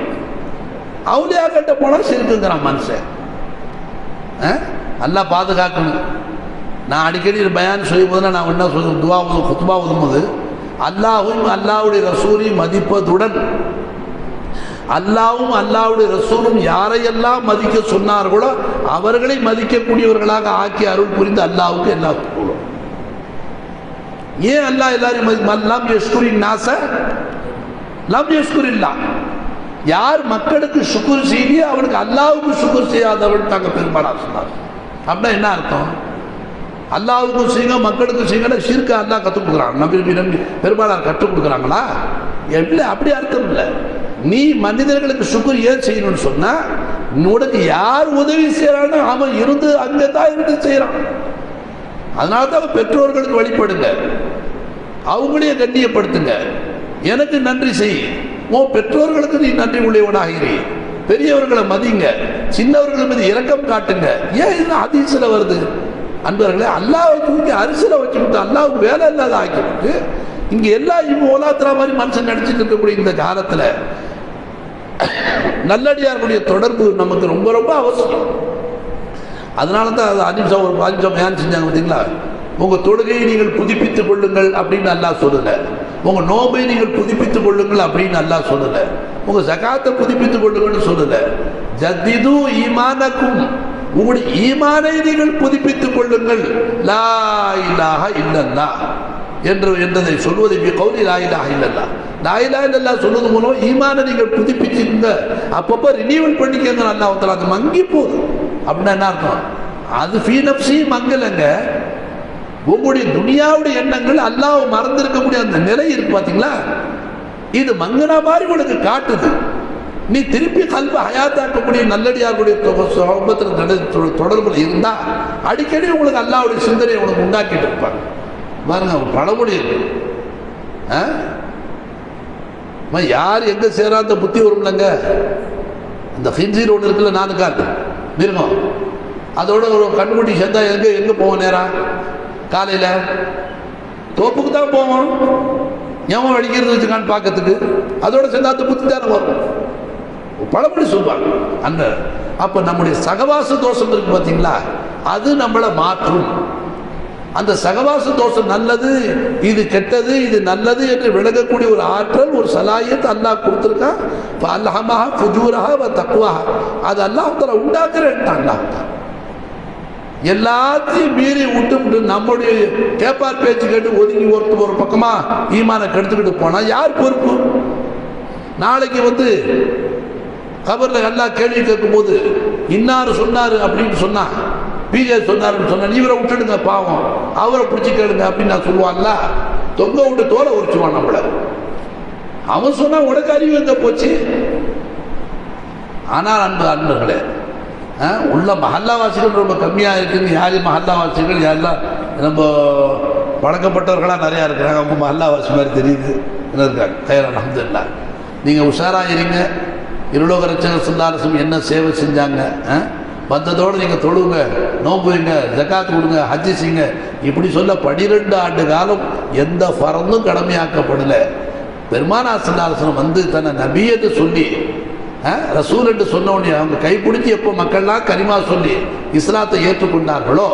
அவுலியா கிட்ட போனால் சிறுக்குங்கிறான் மனுஷன். நல்லா பாதுகாக்கணும். நான் அடிக்கடி பயான் செய்யும் போது நான் என்ன சொல்லுவேன், துவா குத்துபா ஓதும்போது அல்லாஹும் அல்லாஹ்வுடைய ரசூலையும் மதிப்பதுடன், அல்லாஹ்வும் அல்லாஹ்வுடைய ரசூலும் யாரையெல்லாம் மதிக்க சொன்னார்களோ அவர்களை மதிக்கக்கூடியவர்களாக ஆக்கி அருள் புரிந்து அல்லாஹ்வுக்கு எல்லா புகழும். ஏன் அல்லாஹ் எல்லாரையும் லம் யஷ்குரின் நாஸ லம் யஷ்குரில்லா, யார் மக்களுக்கு சுக்குர் செய்யலையோ அவனுக்கு அல்லாஹ்வுக்கு சுக்குர் செய்யாதவன் தாங்க பெருமானார் சொன்னார். அப்படின்னா என்ன அர்த்தம்? அல்லாஹ்வுக்கும் செய்யுங்க மக்களுக்கும் செய்யுங்க ஷிர்க அல்லாஹ் கற்றுக் கொடுக்குறான், நபி பெருமானார் கற்றுக் கொடுக்குறாங்களா? எப்படி? அப்படி அர்த்தம் இல்லை. நீ மனிதர்களுக்கு சுக்குர் ஏன் செய்யணும்னு சொன்னா, உனக்கு யார் உதவி செய்யறானோ அவன் இருந்து அங்கே தான் இருந்து செய்யறான். அதனால தான் பெற்றோர்களுக்கு வழிபடுங்க, அவங்களையே கண்ணியப்படுத்துங்க, எனக்கு நன்றி செய், உன் பெற்றோர்களுக்கு நீ நன்றி உள்ளவனாகிறீ, பெரியவர்களை மதிங்க, சின்னவர்கள் மீது இரக்கம் காட்டுங்க. ஏன் இது ஹதீஸ்ல வருது? அன்பர்களே, அல்லாஹ்வை தூக்கி அரிசில வச்சுக்கிட்டு அல்லாஹ்வுக்கு வேலை இல்லாத ஆக்கிட்டு இங்க எல்லாம் இவங்க ஓலாத்துறா மாதிரி மனுஷன் நடிச்சுட்டு இருக்கக்கூடிய இந்த காலத்துல நல்லடியார்களுடைய தொடர்பு நமக்கு ரொம்ப ரொம்ப அவசியம். அதனால தான் அது 5 நிமிஷம் ஒரு 5 நிமிஷம் ஏன் செஞ்சாங்க பார்த்தீங்களா? உங்க தொழுகையை நீங்கள் புதுப்பித்துக் கொள்ளுங்கள் அப்படின்னு அல்லாஹ் சொல்லல, உங்க நோம்பை நீங்கள் புதுப்பித்துக் கொள்ளுங்கள் அப்படின்னு அல்லாஹ் சொல்லல, உங்க ஜகாத்தை புதுப்பித்துக் கொள்ளுங்கள்னு சொல்லல. ஜத்திது ஈமானக்கும், உங்களுடைய ஈமானை நீங்கள் புதுப்பித்துக் கொள்ளுங்கள். லா இலாஹ இல்லல்லாஹ் என்றதை சொல்வதை கௌலி லா இலாஹ இல்லல்லாஹ், லா இலாஹ இல்லல்லாஹ் சொல்வது மூலம் ஈமானை நீங்கள் புதுப்பிச்சுங்க, அப்பப்போ ரினியூவல் பண்ணிக்கங்க. அல்லாஹ் தஆலா அது மங்கி போகுது அப்படின்னா என்ன அர்த்தம்? அது ஃபீ நஃப்ஸி மங்கலங்க. உங்களுடைய துனியாவுடைய எண்ணங்கள் அல்லாஹ் மறந்திருக்கக்கூடிய அந்த நிலை இருக்கு பார்த்தீங்களா, இது மங்கனா மாதிரி உங்களுக்கு காட்டுது. நீ திருப்பி கல்வி ஹயாத்தாக்கக்கூடிய நல்லடியார்களுடைய தொடர்புல இருந்தா அடிக்கடி உங்களுக்கு அல்லாஹ்வுடைய சிந்தனையை உங்களுக்கு உண்டாக்கிட்டு இருப்பாங்க. பாருங்க, பழமொழி இருக்கு, யார் எங்க சேராத புத்தி வரும்லங்க. இந்த ஹின்சீர் ஒன்று இருக்குல்ல, 4 கால் மிருகம், அதோட ஒரு கண்ணுக்குட்டி சேர்ந்தா எங்க எங்க போவோம்? நேரா காலையில தோப்புக்கு தான் போவோம், ஏன் அடிக்கிறது வச்சுக்கான்னு பார்க்கறதுக்கு. அதோட சேர்ந்தா அந்த புத்தி தானே வரும். பழமொழி சொல்வாங்க. அந்த அப்ப நம்முடைய சகவாச தோஷம் இருக்கு பார்த்தீங்களா, அது நம்மளை மாற்றும். அந்த சகவாச தோஷம் நல்லது, இது கெட்டது, இது நல்லது என்று விளங்கக்கூடிய ஒரு ஆற்றல், ஒரு சலாயத் அல்லாஹ் கொடுத்துருக்கான். அல்ஹமஹா ஃபுஜூரஹா வ தக்வாஹா, அது அல்லாஹ் தஆலா உண்டாக்குறேன்ட்டான். எல்லாத்தையும் மீறி விட்டு நம்முடைய கேப்பார் பேச்சு கேட்டு ஒதுங்கி ஒரு பக்கமா ஈமானை கெடுத்துக்கிட்டு போனா யார் பொறுப்பு? நாளைக்கு கபர்ல எல்லாம் கேள்வி கேட்கும் போது இன்னாரு சொன்னாரு அப்படின்னு சொன்னா, பிஜே சொன்னாருன்னு சொன்னா, இவரை விட்டுடுங்க பாவம், அவரை பிடிச்சி கேளுங்க அப்படின்னு நான் சொல்லுவான்ல, தொங்க விட்டு தோலை உரிச்சுவான் நம்மள. அவன் சொன்னா உனக்கு அறிவு எங்க போச்சு? ஆனால் அன்பர்களே, உள்ள மஹல்லாவாசிகள் ரொம்ப கம்மியாக இருக்குன்னு யார் மஹல்லாவாசிகள் யாரெல்லாம் நம்ம வழங்கப்பட்டவர்களாக நிறையா இருக்கிறாங்க. அவங்க மஹல்லாவாசி மாதிரி தெரியுது இருக்காங்க. கயர் அல்ஹம்துலில்லாஹ். நீங்கள் உஷாராக இருங்க. இருலோக ரட்சகர் ஸல்லல்லாஹு அலைஹி வஸல்லம் என்ன சேவை செஞ்சாங்க, வந்ததோடு நீங்கள் தொழுங்க, நோம்புங்க, ஜகாத் கொடுங்க, ஹஜ்ஜி செய்யுங்க, இப்படி சொல்ல 12 ஆண்டு காலம் எந்த ஃபரதும் கடமையாக்கப்படலை. பெருமானார் ஸல்லல்லாஹு அலைஹி வஸல்லம் தன்னை நபி என்று சொல்லி ரசூல் என்று சொன்ன உடனே அவங்க கைப்பிடிச்சி எப்போ மக்கள்லாம் கரிமா சொல்லி இஸ்லாத்தை ஏற்றுக்கொண்டார்களோ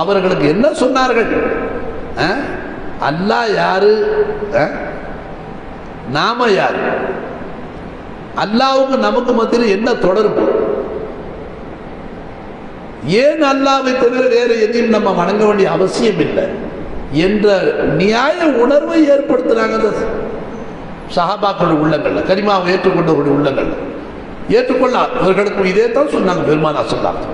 அவர்களுக்கு என்ன சொன்னார்கள்? அல்லாஹ் யாரு, நாம யாரு, அல்லாஹ்வுக்கு நமக்கு மத்தியில் என்ன தொடர்பு, ஏன் அல்லாஹ்வை தவிர வேறு எதையும் நம்ம வணங்க வேண்டிய அவசியம் இல்லை என்ற நியாய உணர்வை ஏற்படுத்துறாங்க அந்த சஹாபாக்களுடைய உள்ளங்கள்ல, கரிமாவை ஏற்றுக்கொண்டவர்களுடைய உள்ளங்கள்ல. ஏற்றுக்கொள்ள அவர்களுக்கு இதே தான் சொன்னாங்க பெருமானார் சொன்னாங்க.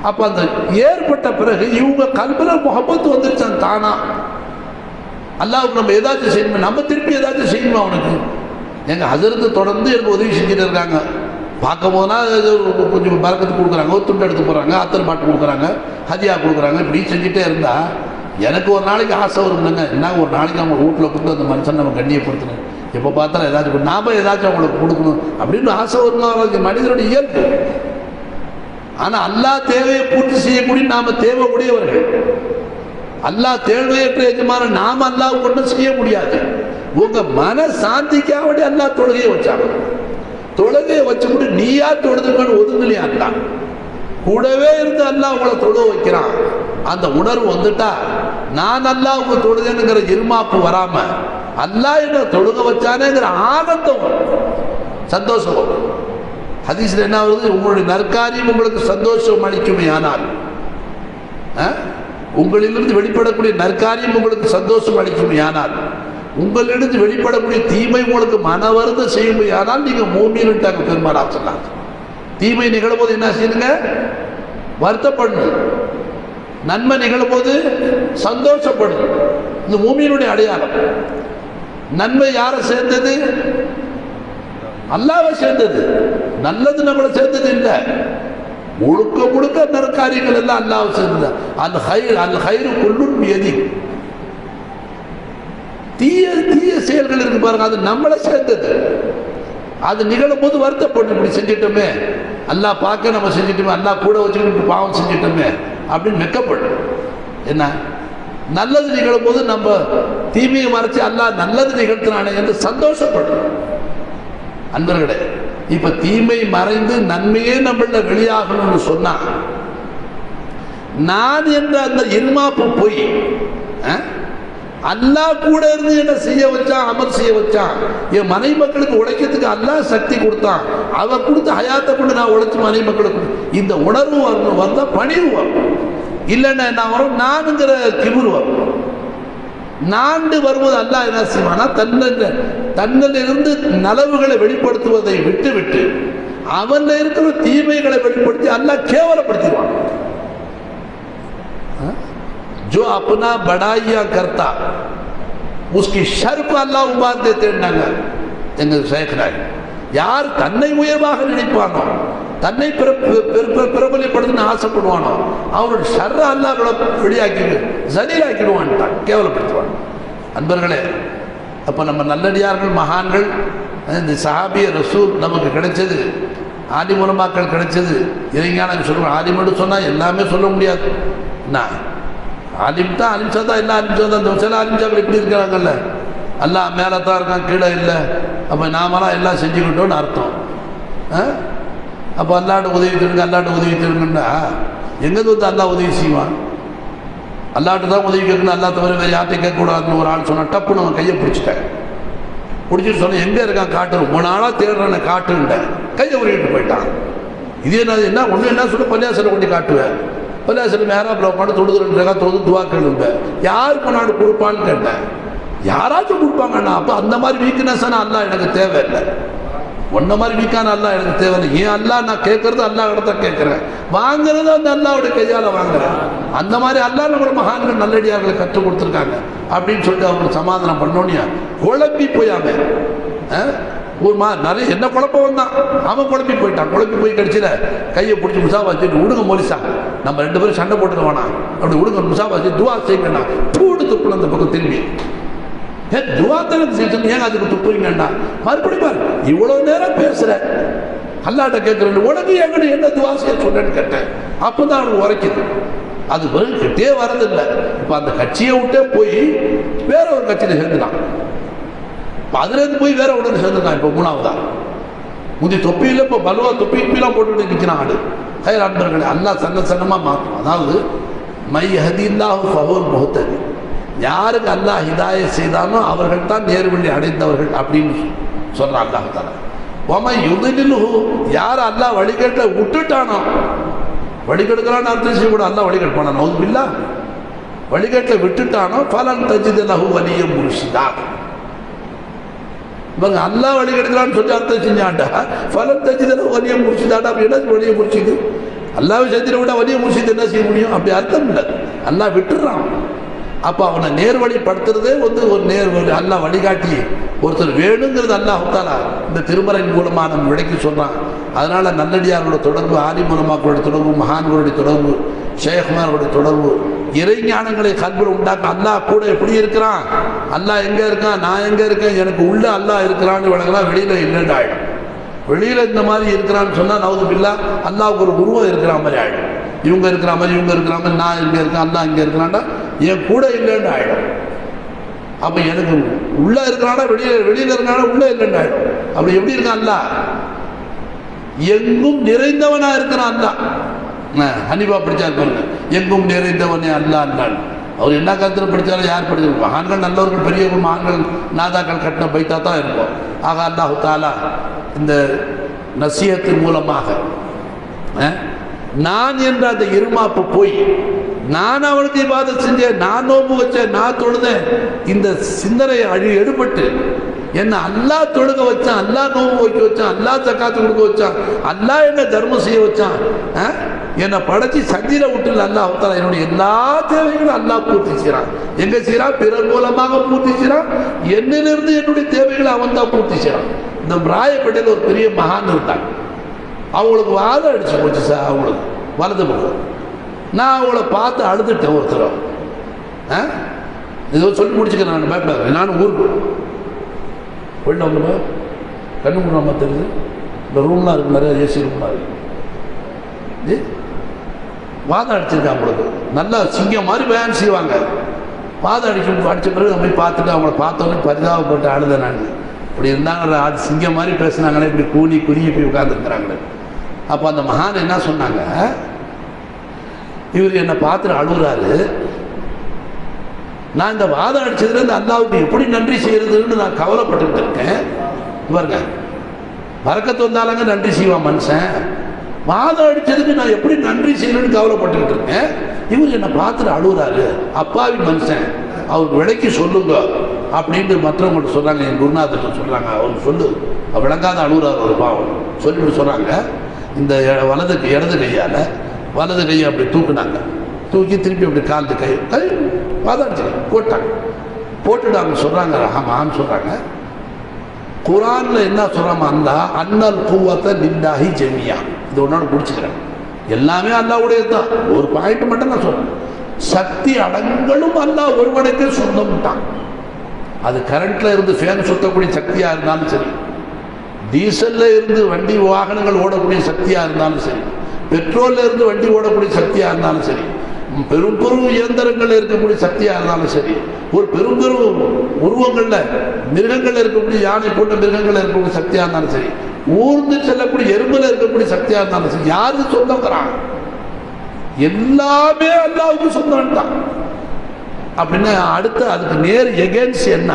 அப்ப அந்த ஏற்பட்ட பிறகு இவங்க கல்புல முஹப்பத் வந்துருச்சான் தானா. அல்லாஹ்வுக்கு நம்ம ஏதாச்சும் செய்யணுமே, நம்ம திருப்பி ஏதாச்சும் செய்யணுமா அவனுக்கு? எங்க ஹஸரத்து தொடர்ந்து எனக்கு உதவி செஞ்சுட்டு இருக்காங்க. பார்க்கும் போதுனா கொஞ்சம் பறக்கத்து கொடுக்குறாங்க, ஒரு துண்டு எடுத்து போகிறாங்க, அத்தர் பாட்டு கொடுக்குறாங்க, ஹதியா கொடுக்குறாங்க, இப்படி செஞ்சுட்டே இருந்தா எனக்கு ஒரு நாளைக்கு ஆசை வரும்லங்க. என்ன ஒரு நாளைக்கு அவங்க வீட்டில் கூப்பிட்டு அந்த மனுஷன் நம்ம கண்ணியப்படுத்தணும், எப்போ பார்த்தாலும் ஏதாச்சும் நாம ஏதாச்சும் அவங்களுக்கு கொடுக்கணும் அப்படின்னு ஆசை வருமா? அவங்களுக்கு மனிதனுடைய இயல்பு. ஆனால் அல்லாஹ் தேவையை பூர்த்தி செய்யக்கூடிய நாம தேவை உடையவர்கள். அல்லாஹ் தேவையற்ற எஜமான நாம அல்லாஹ் ஒன்றும் செய்ய முடியாது. உங்க மன சாந்திக்காக அல்லாஹ் தொழுகையை வச்சாங்க. தொழுகையை வச்சுக்கிட்டு நீயா தொழுதுங்கன்னு ஒதுங்கலையா? அல்லா கூடவே இருந்து அல்லாஹ் உங்களை தொழுக வைக்கிறான். அந்த உணர்வு வந்துட்டா நான் அல்லாஹ் உங்க தொழுதுங்கிற இருமாப்பு வராம அல்லாஹ் என்ன தொழுக வச்சானேங்கிற ஆனந்தம் சந்தோஷம் வரும். ஹதீஸ்ல என்ன வருது? உங்களுடைய நற்காரியம் உங்களுக்கு சந்தோஷம் அளிக்குமே, ஆனால் உங்களிலிருந்து வெளிப்படக்கூடிய நற்காரியம் உங்களுக்கு சந்தோஷம் அளிக்குமே, ஆனால் உங்களிலிருந்து வெளிப்படக்கூடிய தீமை உங்களுக்கு மன வருத்தம் செய்யுமே, ஆனால் நீங்க மூமின்ட்டாங்க பெருமானார் சொன்னாங்க. தீமை நிகழும் போது என்ன செய்யுங்க? வருத்தப்படணும். நன்மை நிகழும் போது சந்தோஷப்படணும். இந்த மூமியினுடைய அடையாளம். நன்மை யாரை சேர்ந்தது? அல்லாஹ்வை சேர்ந்தது. நல்லது நம்மளை சேர்ந்தது இல்லை. முழுக்க முழுக்க நற்காரியங்கள் எல்லாம் அல்லாஹ்வை சேர்ந்தது. அல் ஹைர் குல்லுன் பியதி. தீய தீய செயல்கள் இருக்கு பாருங்க, அது நம்மளை சேர்ந்தது. அது நிகழும் போது வருத்தப்பட்டு இப்படி செஞ்சிட்டோமே, அல்லாஹ் பார்க்க நம்ம செஞ்சிட்டோமே, அல்லாஹ் கூட வச்சுக்கிட்டு இப்படி பாவம் செஞ்சிட்டோமே அப்படின்னு வெக்கப்படும். என்ன நல்லது நிகழும் போது நம்ம தீமையை மறைச்சு அல்லாஹ் நல்லது நிகழ்த்தினானே என்று சந்தோஷப்படும். அன்பர்களே, இப்ப தீமை மறைந்து நன்மையே நம்மள வெளியாகணும்னு சொன்னா, நான் என்ற அந்த இருமாப்பு போய் அல்லாஹ் கூட இருந்து என்ன செய்ய வச்சான், அமல் செய்ய வச்சான். என் மனை மக்களுக்கு உழைக்கிறதுக்கு அல்லாஹ் சக்தி கொடுத்தான், அவன் கொடுத்த ஹயாத்தை கொண்டு நான் உழைச்சு மனை மக்களுக்கு இந்த உணர்வு வரணும். வந்தா பணிவு வரும், இல்லைன்னா என்ன வரும், நானுங்கிற கிபுர் வரும். நான்கு வரும்போது அல்லாஹ் என்ன செய்வானா, தன்னிலிருந்து நலவுகளை வெளிப்படுத்துவதை விட்டு விட்டு அவன்ல இருக்கிற தீமைகளை வெளிப்படுத்தி அல்லாஹ் கேவலப்படுத்திடுவான். जो अपना बड़ाइया करता उसकी शर को अल्लाह उबार देते எங்க சேகராய். யார் தன்னை உயர்வாக நினைப்பானோ, தன்னை பிரபலியப்படுத்துன்னு ஆசைப்படுவானோ, அவனோட ஷர்ர அல்லாஹ் வெளியாக்கி ஜலீலாக்கிடுவான், கேவலப்படுத்துவான். அன்பர்களே, அப்போ நம்ம நல்லடியார்கள் மகான்கள், இந்த சஹாபிய ரசூல் நமக்கு கிடைச்சது, ஆலிமுலமாக்கள் கிடைச்சது. இறைஞான சொல்லுவோம், ஆலிமுன்னு சொன்னால் எல்லாமே சொல்ல முடியாது. என்ன ஆலிம் தான், அலிம்சா தான், எல்லாம் அலிம்சா தான். சில அலிம்சாக்கள் இப்படி இருக்கிறாங்கல்ல, எல்லாம் மேலே தான் இருக்கான், கீழே இல்லை. அப்போ நாமெல்லாம் எல்லாம் செஞ்சுக்கிட்டோன்னு அர்த்தம். அப்போ அல்லாட்ட உதவி தருங்க, அல்லாட்ட உதவி தருங்கன்னா எங்கேருந்து வந்து அல்லா உதவி செய்வான்? அல்லாட்டு தான் உதவி கேட்கணும், அல்லா தவிர வேறு யார்ட்டையும் கேட்கக்கூடாதுன்னு ஒரு ஆள் சொன்னால் டப்புன்னு அவன் கையை பிடிச்சிட்டேன். பிடிச்சிட்டு சொன்னேன், எங்கே இருக்கான் காட்டு, 3 நாளாக தேடுறேன் காட்டுன்ட்டேன். கையை உருவிட்டு போயிட்டான். இது என்ன ஒன்று என்ன சொல்லி பள்ளியாசலை கொண்டு காட்டுவேன். பள்ளியாசல் மேராப்பில் உட்காந்து தொழுதுறா தொழுது துவா கேளுங்க, யார் கொண்டாடு கொடுப்பான்னு கேட்டேன். யாராச்சும் கொடுப்பாங்கண்ணா. அப்போ அந்த மாதிரி வீக்னஸான அல்லா எனக்கு தேவையில்லை, ஒன்ன மாதிரி வீக்கான அல்லா எனக்கு தேவையில்லை. ஏன் அல்லா நான் கேட்கறது அல்லா இடத்த கேட்குறேன், வாங்குறது அந்த அல்லாவுடைய கையால் வாங்குறேன். அந்த மாதிரி அல்லா நம்மளோட மகான்கள் நல்லடியார்களை கற்றுக் கொடுத்துருக்காங்க அப்படின்னு சொல்லிட்டு அவங்களுக்கு சமாதானம் பண்ணோன்னே குழப்பி போயாம ஒரு நிறைய என்ன குழப்பம் வந்தான், அவன் குழப்பி போயிட்டான். குழப்பி போய் கடிச்சில கையை பிடிச்சி முசா வச்சுட்டு விடுங்க மோலிசா, நம்ம 2 பேரும் சண்டை போட்டுக்க வேணாம், அப்படி விடுங்க முசா வச்சு துவா செய்யணும்னா தூடு துப்புல அந்த பக்கம் திரும்பி துவா தனக்கு செய்யணும். ஏங்க அதுக்கு துப்புறீங்கண்ணா? மறுபடியும் பாரு, இவ்வளவு நேரம் பேசுற அல்லாட்ட கேட்கறேன், உனக்கு எங்கன்னு என்ன துவா செய்ய சொல்றேன்னு கேட்டேன். அப்பதான் அவனுக்கு உரைக்குது. அது வெறும் கிட்டே வரதில்லை. இப்ப அந்த கட்சியை விட்டே போய் வேற ஒரு கட்சியில சேர்ந்துட்டான். அதுலேருந்து போய் வேற உடனே சேர்ந்துருக்கான். இப்போ 3ஆவதா முந்தி தொப்பியில் இப்போ பலுவா தொப்பிலாம் போட்டுக்கிட்டு நிற்கிறான் ஆடு. ஹயர் அன்பர்களே, அல்லாஹ் சன்னமாக மாற்றும். அதாவது மை ஹதில்லாஹு ஃபஹுவல் முஹ்ததி, யாருக்கு அல்லாஹ் ஹிதாய செய்தானோ அவர்கள் தான் நேர்வழி அடைந்தவர்கள் அப்படின்னு சொல்கிறான் அல்லாஹ் தஆலா. வமை யுதிலுஹு, யார் அல்லாஹ் வழிகட்ட விட்டுட்டானோ, வழிகெடுக்கலான்னு அர்த்தம் செய்ய கூட அல்லாஹ் வழிகெடுப்பானா, நவுது பில்லாஹ், வழிகட்ட விட்டுட்டானோ ஃபலன் தஜித லஹு வலிய்யன் முர்ஷிதா. இவங்க அல்லா வழி கெடுக்கலான்னு சொல்லி அர்த்தம் செஞ்சாண்டா ஃபலன் தஜித வலியை முடிச்சுதாண்டா. அப்படி என்ன வழியை முடிச்சுது? அல்லாவை செஞ்சிட விட வலியை முடிச்சுட்டு என்ன செய்ய முடியும்? அப்படி அர்த்தம் இல்லை, அல்லா விட்டுறான். அப்போ அவனை நேர்வழிப்படுத்துறதே வந்து ஒரு நேர்வழி. அல்லா வழிகாட்டி ஒருத்தர் வேணுங்கிறது அல்லாஹ் தஆலா இந்த திருமறையின் மூலமாக நம்ம விளக்கி சொல்கிறான். அதனால் நல்லடியாரோட தொடர்பு, ஆலிமுலமாக்களுடைய தொடர்பு, மகான்களுடைய தொடர்பு, ஷேக்மார்களுடைய தொடர்பு, இறைஞானங்களை கல்வியில் உண்டாக்க அல்லாஹ் கூட எப்படி இருக்கிறான், அல்லாஹ் எங்கே இருக்கான், நான் எங்கே இருக்கேன், எனக்கு உள்ள அல்லாஹ் இருக்கிறான்னு விளங்கலாம். வெளியில் இல்லைன்னு ஆகிடும். வெளியில் இந்த மாதிரி இருக்கிறான்னு சொன்னால் நவுது பில்லா அல்லாவுக்கு ஒரு உருவம் இருக்கிற மாதிரி ஆகிடும். இவங்க இருக்கிற மாதிரி, இவங்க இருக்கிற மாதிரி, நான் இங்கே இருக்கேன், அல்லாஹ் இங்கே இருக்கிறான்டா, என் கூட இல்லைன்னு ஆகிடும். அப்போ எனக்கு உள்ளே இருக்கிறானா வெளியில் இருக்கிறானா உள்ளே இல்லைன்னு ஆகிடும். அப்படி எப்படி இருக்கான் அல்லாஹ்? எங்கும் நிறைந்தவனா இருக்கிறான் அல்லாஹ். ஹனிபா படித்தா பாருங்க, எங்கும் நிறைந்தவனே அல்லாஹ் அல்லாஹ். அவர் என்ன காலத்தில் படித்தாலும் யார் படித்தாலும் மகான்கள் நல்லவர்கள் பெரியவர்கள் மகான்கள் நாதாக்கள் கட்டின பைத்தா தான் இருக்கும். ஆக அல்லாஹ் தஆலா இந்த நசீஹத்தின் மூலமாக நான் என்ற அந்த இருமாப்பு போய் நான் அவனுக்கு இபாதத் செஞ்சேன், நான் நோம்பு வச்சேன், நான் தொழுதேன், இந்த சிந்தனை எடுபட்டு என்ன அல்லாஹ் தொழுக வச்சான், அல்லாஹ் நோம்பு வைக்க வச்சான், அல்லாஹ் ஜக்காத்து கொடுக்க வச்சான், அல்லாஹ் என்ன தர்மம் செய்ய வச்சான், என்னை படைச்சி சந்தியில விட்டு அல்லாஹ் தஆலா என்னுடைய எல்லா தேவைகளும் அல்லாஹ் பூர்த்தி செய்கிறான். எங்க செய்யறான்? பிறர் மூலமாக பூர்த்தி செய்கிறான். என்னிலிருந்து என்னுடைய தேவைகளை அவன் தான் பூர்த்தி செய்கிறான். இந்த ராயப்பேட்டையில் ஒரு பெரிய மகான் இருந்தாங்க. அவங்களுக்கு வாதம் அடிச்சு போச்சு சார், அவங்களுக்கு வலது பக்கம். நான் அவங்கள பார்த்து அழுதுட்டேன். ஒருத்தர் ஏதோ சொல்லி முடிச்சுக்கிறேன், நான் பயப்படாது. நானும் ஊருக்கு போயிட்டு வந்து கண்ணு முன்னாம தெரியுது, இந்த ரூம்லாம் இருக்குது, நிறைய ஏசி ரூம்லாம் இருக்குது. வாதம் அடிச்சிருக்காங்க உங்களுக்கு, நல்லா சிங்கம் மாதிரி பயன் செய்வாங்க. வாதம் அடிச்ச பிறகு நம்ம போய் பார்த்துட்டு அவங்கள பார்த்தோன்னே பரிதாபப்பட்டு அழுத. நான் இப்படி இருந்தாங்க, அது சிங்கம் மாதிரி பேசுனாங்களே, இப்படி கூலி குறுகி போய் உட்காந்துருக்குறாங்களே. அப்போ அந்த மகான் என்ன சொன்னாங்க, இவர் என்னை பார்த்துட்டு அழுகுறாரு, நான் இந்த வாதம் அடிச்சதுலேருந்து அல்லாவுக்கு எப்படி நன்றி செய்யறதுன்னு நான் கவலைப்பட்டுக்கிட்டு இருக்கேன். பாருங்க, பறக்கத்து வந்தாலங்க நன்றி செய்வான் மனுஷன், வாதம் அடிச்சதுக்கு நான் எப்படி நன்றி செய்யணும்னு கவலைப்பட்டுக்கிட்டு இருக்கேன். இவர் என்னை பார்த்துட்டு அழுகுறாரு, அப்பாவி மனுஷன், அவருக்கு விலைக்கு சொல்லுங்க அப்படின்னு மற்றவங்கள்ட்ட சொல்கிறாங்க. என் குருநாதர்கிட்ட சொல்கிறாங்க, அவருக்கு சொல்லு, விளங்காத அழுகுறாரு ஒரு பாவம் சொல்லிட்டு சொல்கிறாங்க. இந்த இடது கையால் வலது கையை அப்படி தூக்குனாங்க, தூக்கி திருப்பி அப்படி காலத்து கை வாதாடிச்சு போட்டாங்க. போட்டுட்டு அவங்க சொல்கிறாங்க, ஆமான்னு சொல்கிறாங்க, குரானில் என்ன சொல்கிறாங்க, அந்த அன்னல் பூவத்தை நில்லாஹி ஜெமியா, இது ஒன்றோட பிடிச்சிக்கிறேன், எல்லாமே அல்லாவுடையது தான். ஒரு பாயிண்ட் மட்டும் நான் சொல்கிறேன், சக்தி அடங்களும் அல்லாஹ் ஒருவனுக்கே சொந்தம்ட்டான். அது கரண்ட்டில் இருந்து ஃபேன் சுற்றக்கூடிய சக்தியாக இருந்தாலும் சரி, டீசலில் இருந்து வண்டி வாகனங்கள் ஓடக்கூடிய சக்தியாக இருந்தாலும் சரி, பெட்ரோலில் இருந்து வண்டி ஓடக்கூடிய சக்தியாக இருந்தாலும் சரி, பெரும் பெரும் இயந்திரங்களில் இருக்கக்கூடிய சக்தியாக இருந்தாலும் சரி, ஒரு பெரும் பெரும் உருவங்களில் மிருகங்களில் இருக்கக்கூடிய யானை போன்ற மிருகங்களில் இருக்கக்கூடிய சக்தியாக இருந்தாலும் சரி, ஊர்ந்து செல்லக்கூடிய எறும்பில் இருக்கக்கூடிய சக்தியாக இருந்தாலும் சரி, யாருக்கு சொந்தங்கிறான்? எல்லாமே அல்லாவுக்கு சொந்தம் தான். அப்படின்னா அடுத்து அதுக்கு நேர் எகென்ஸ்ட் என்ன?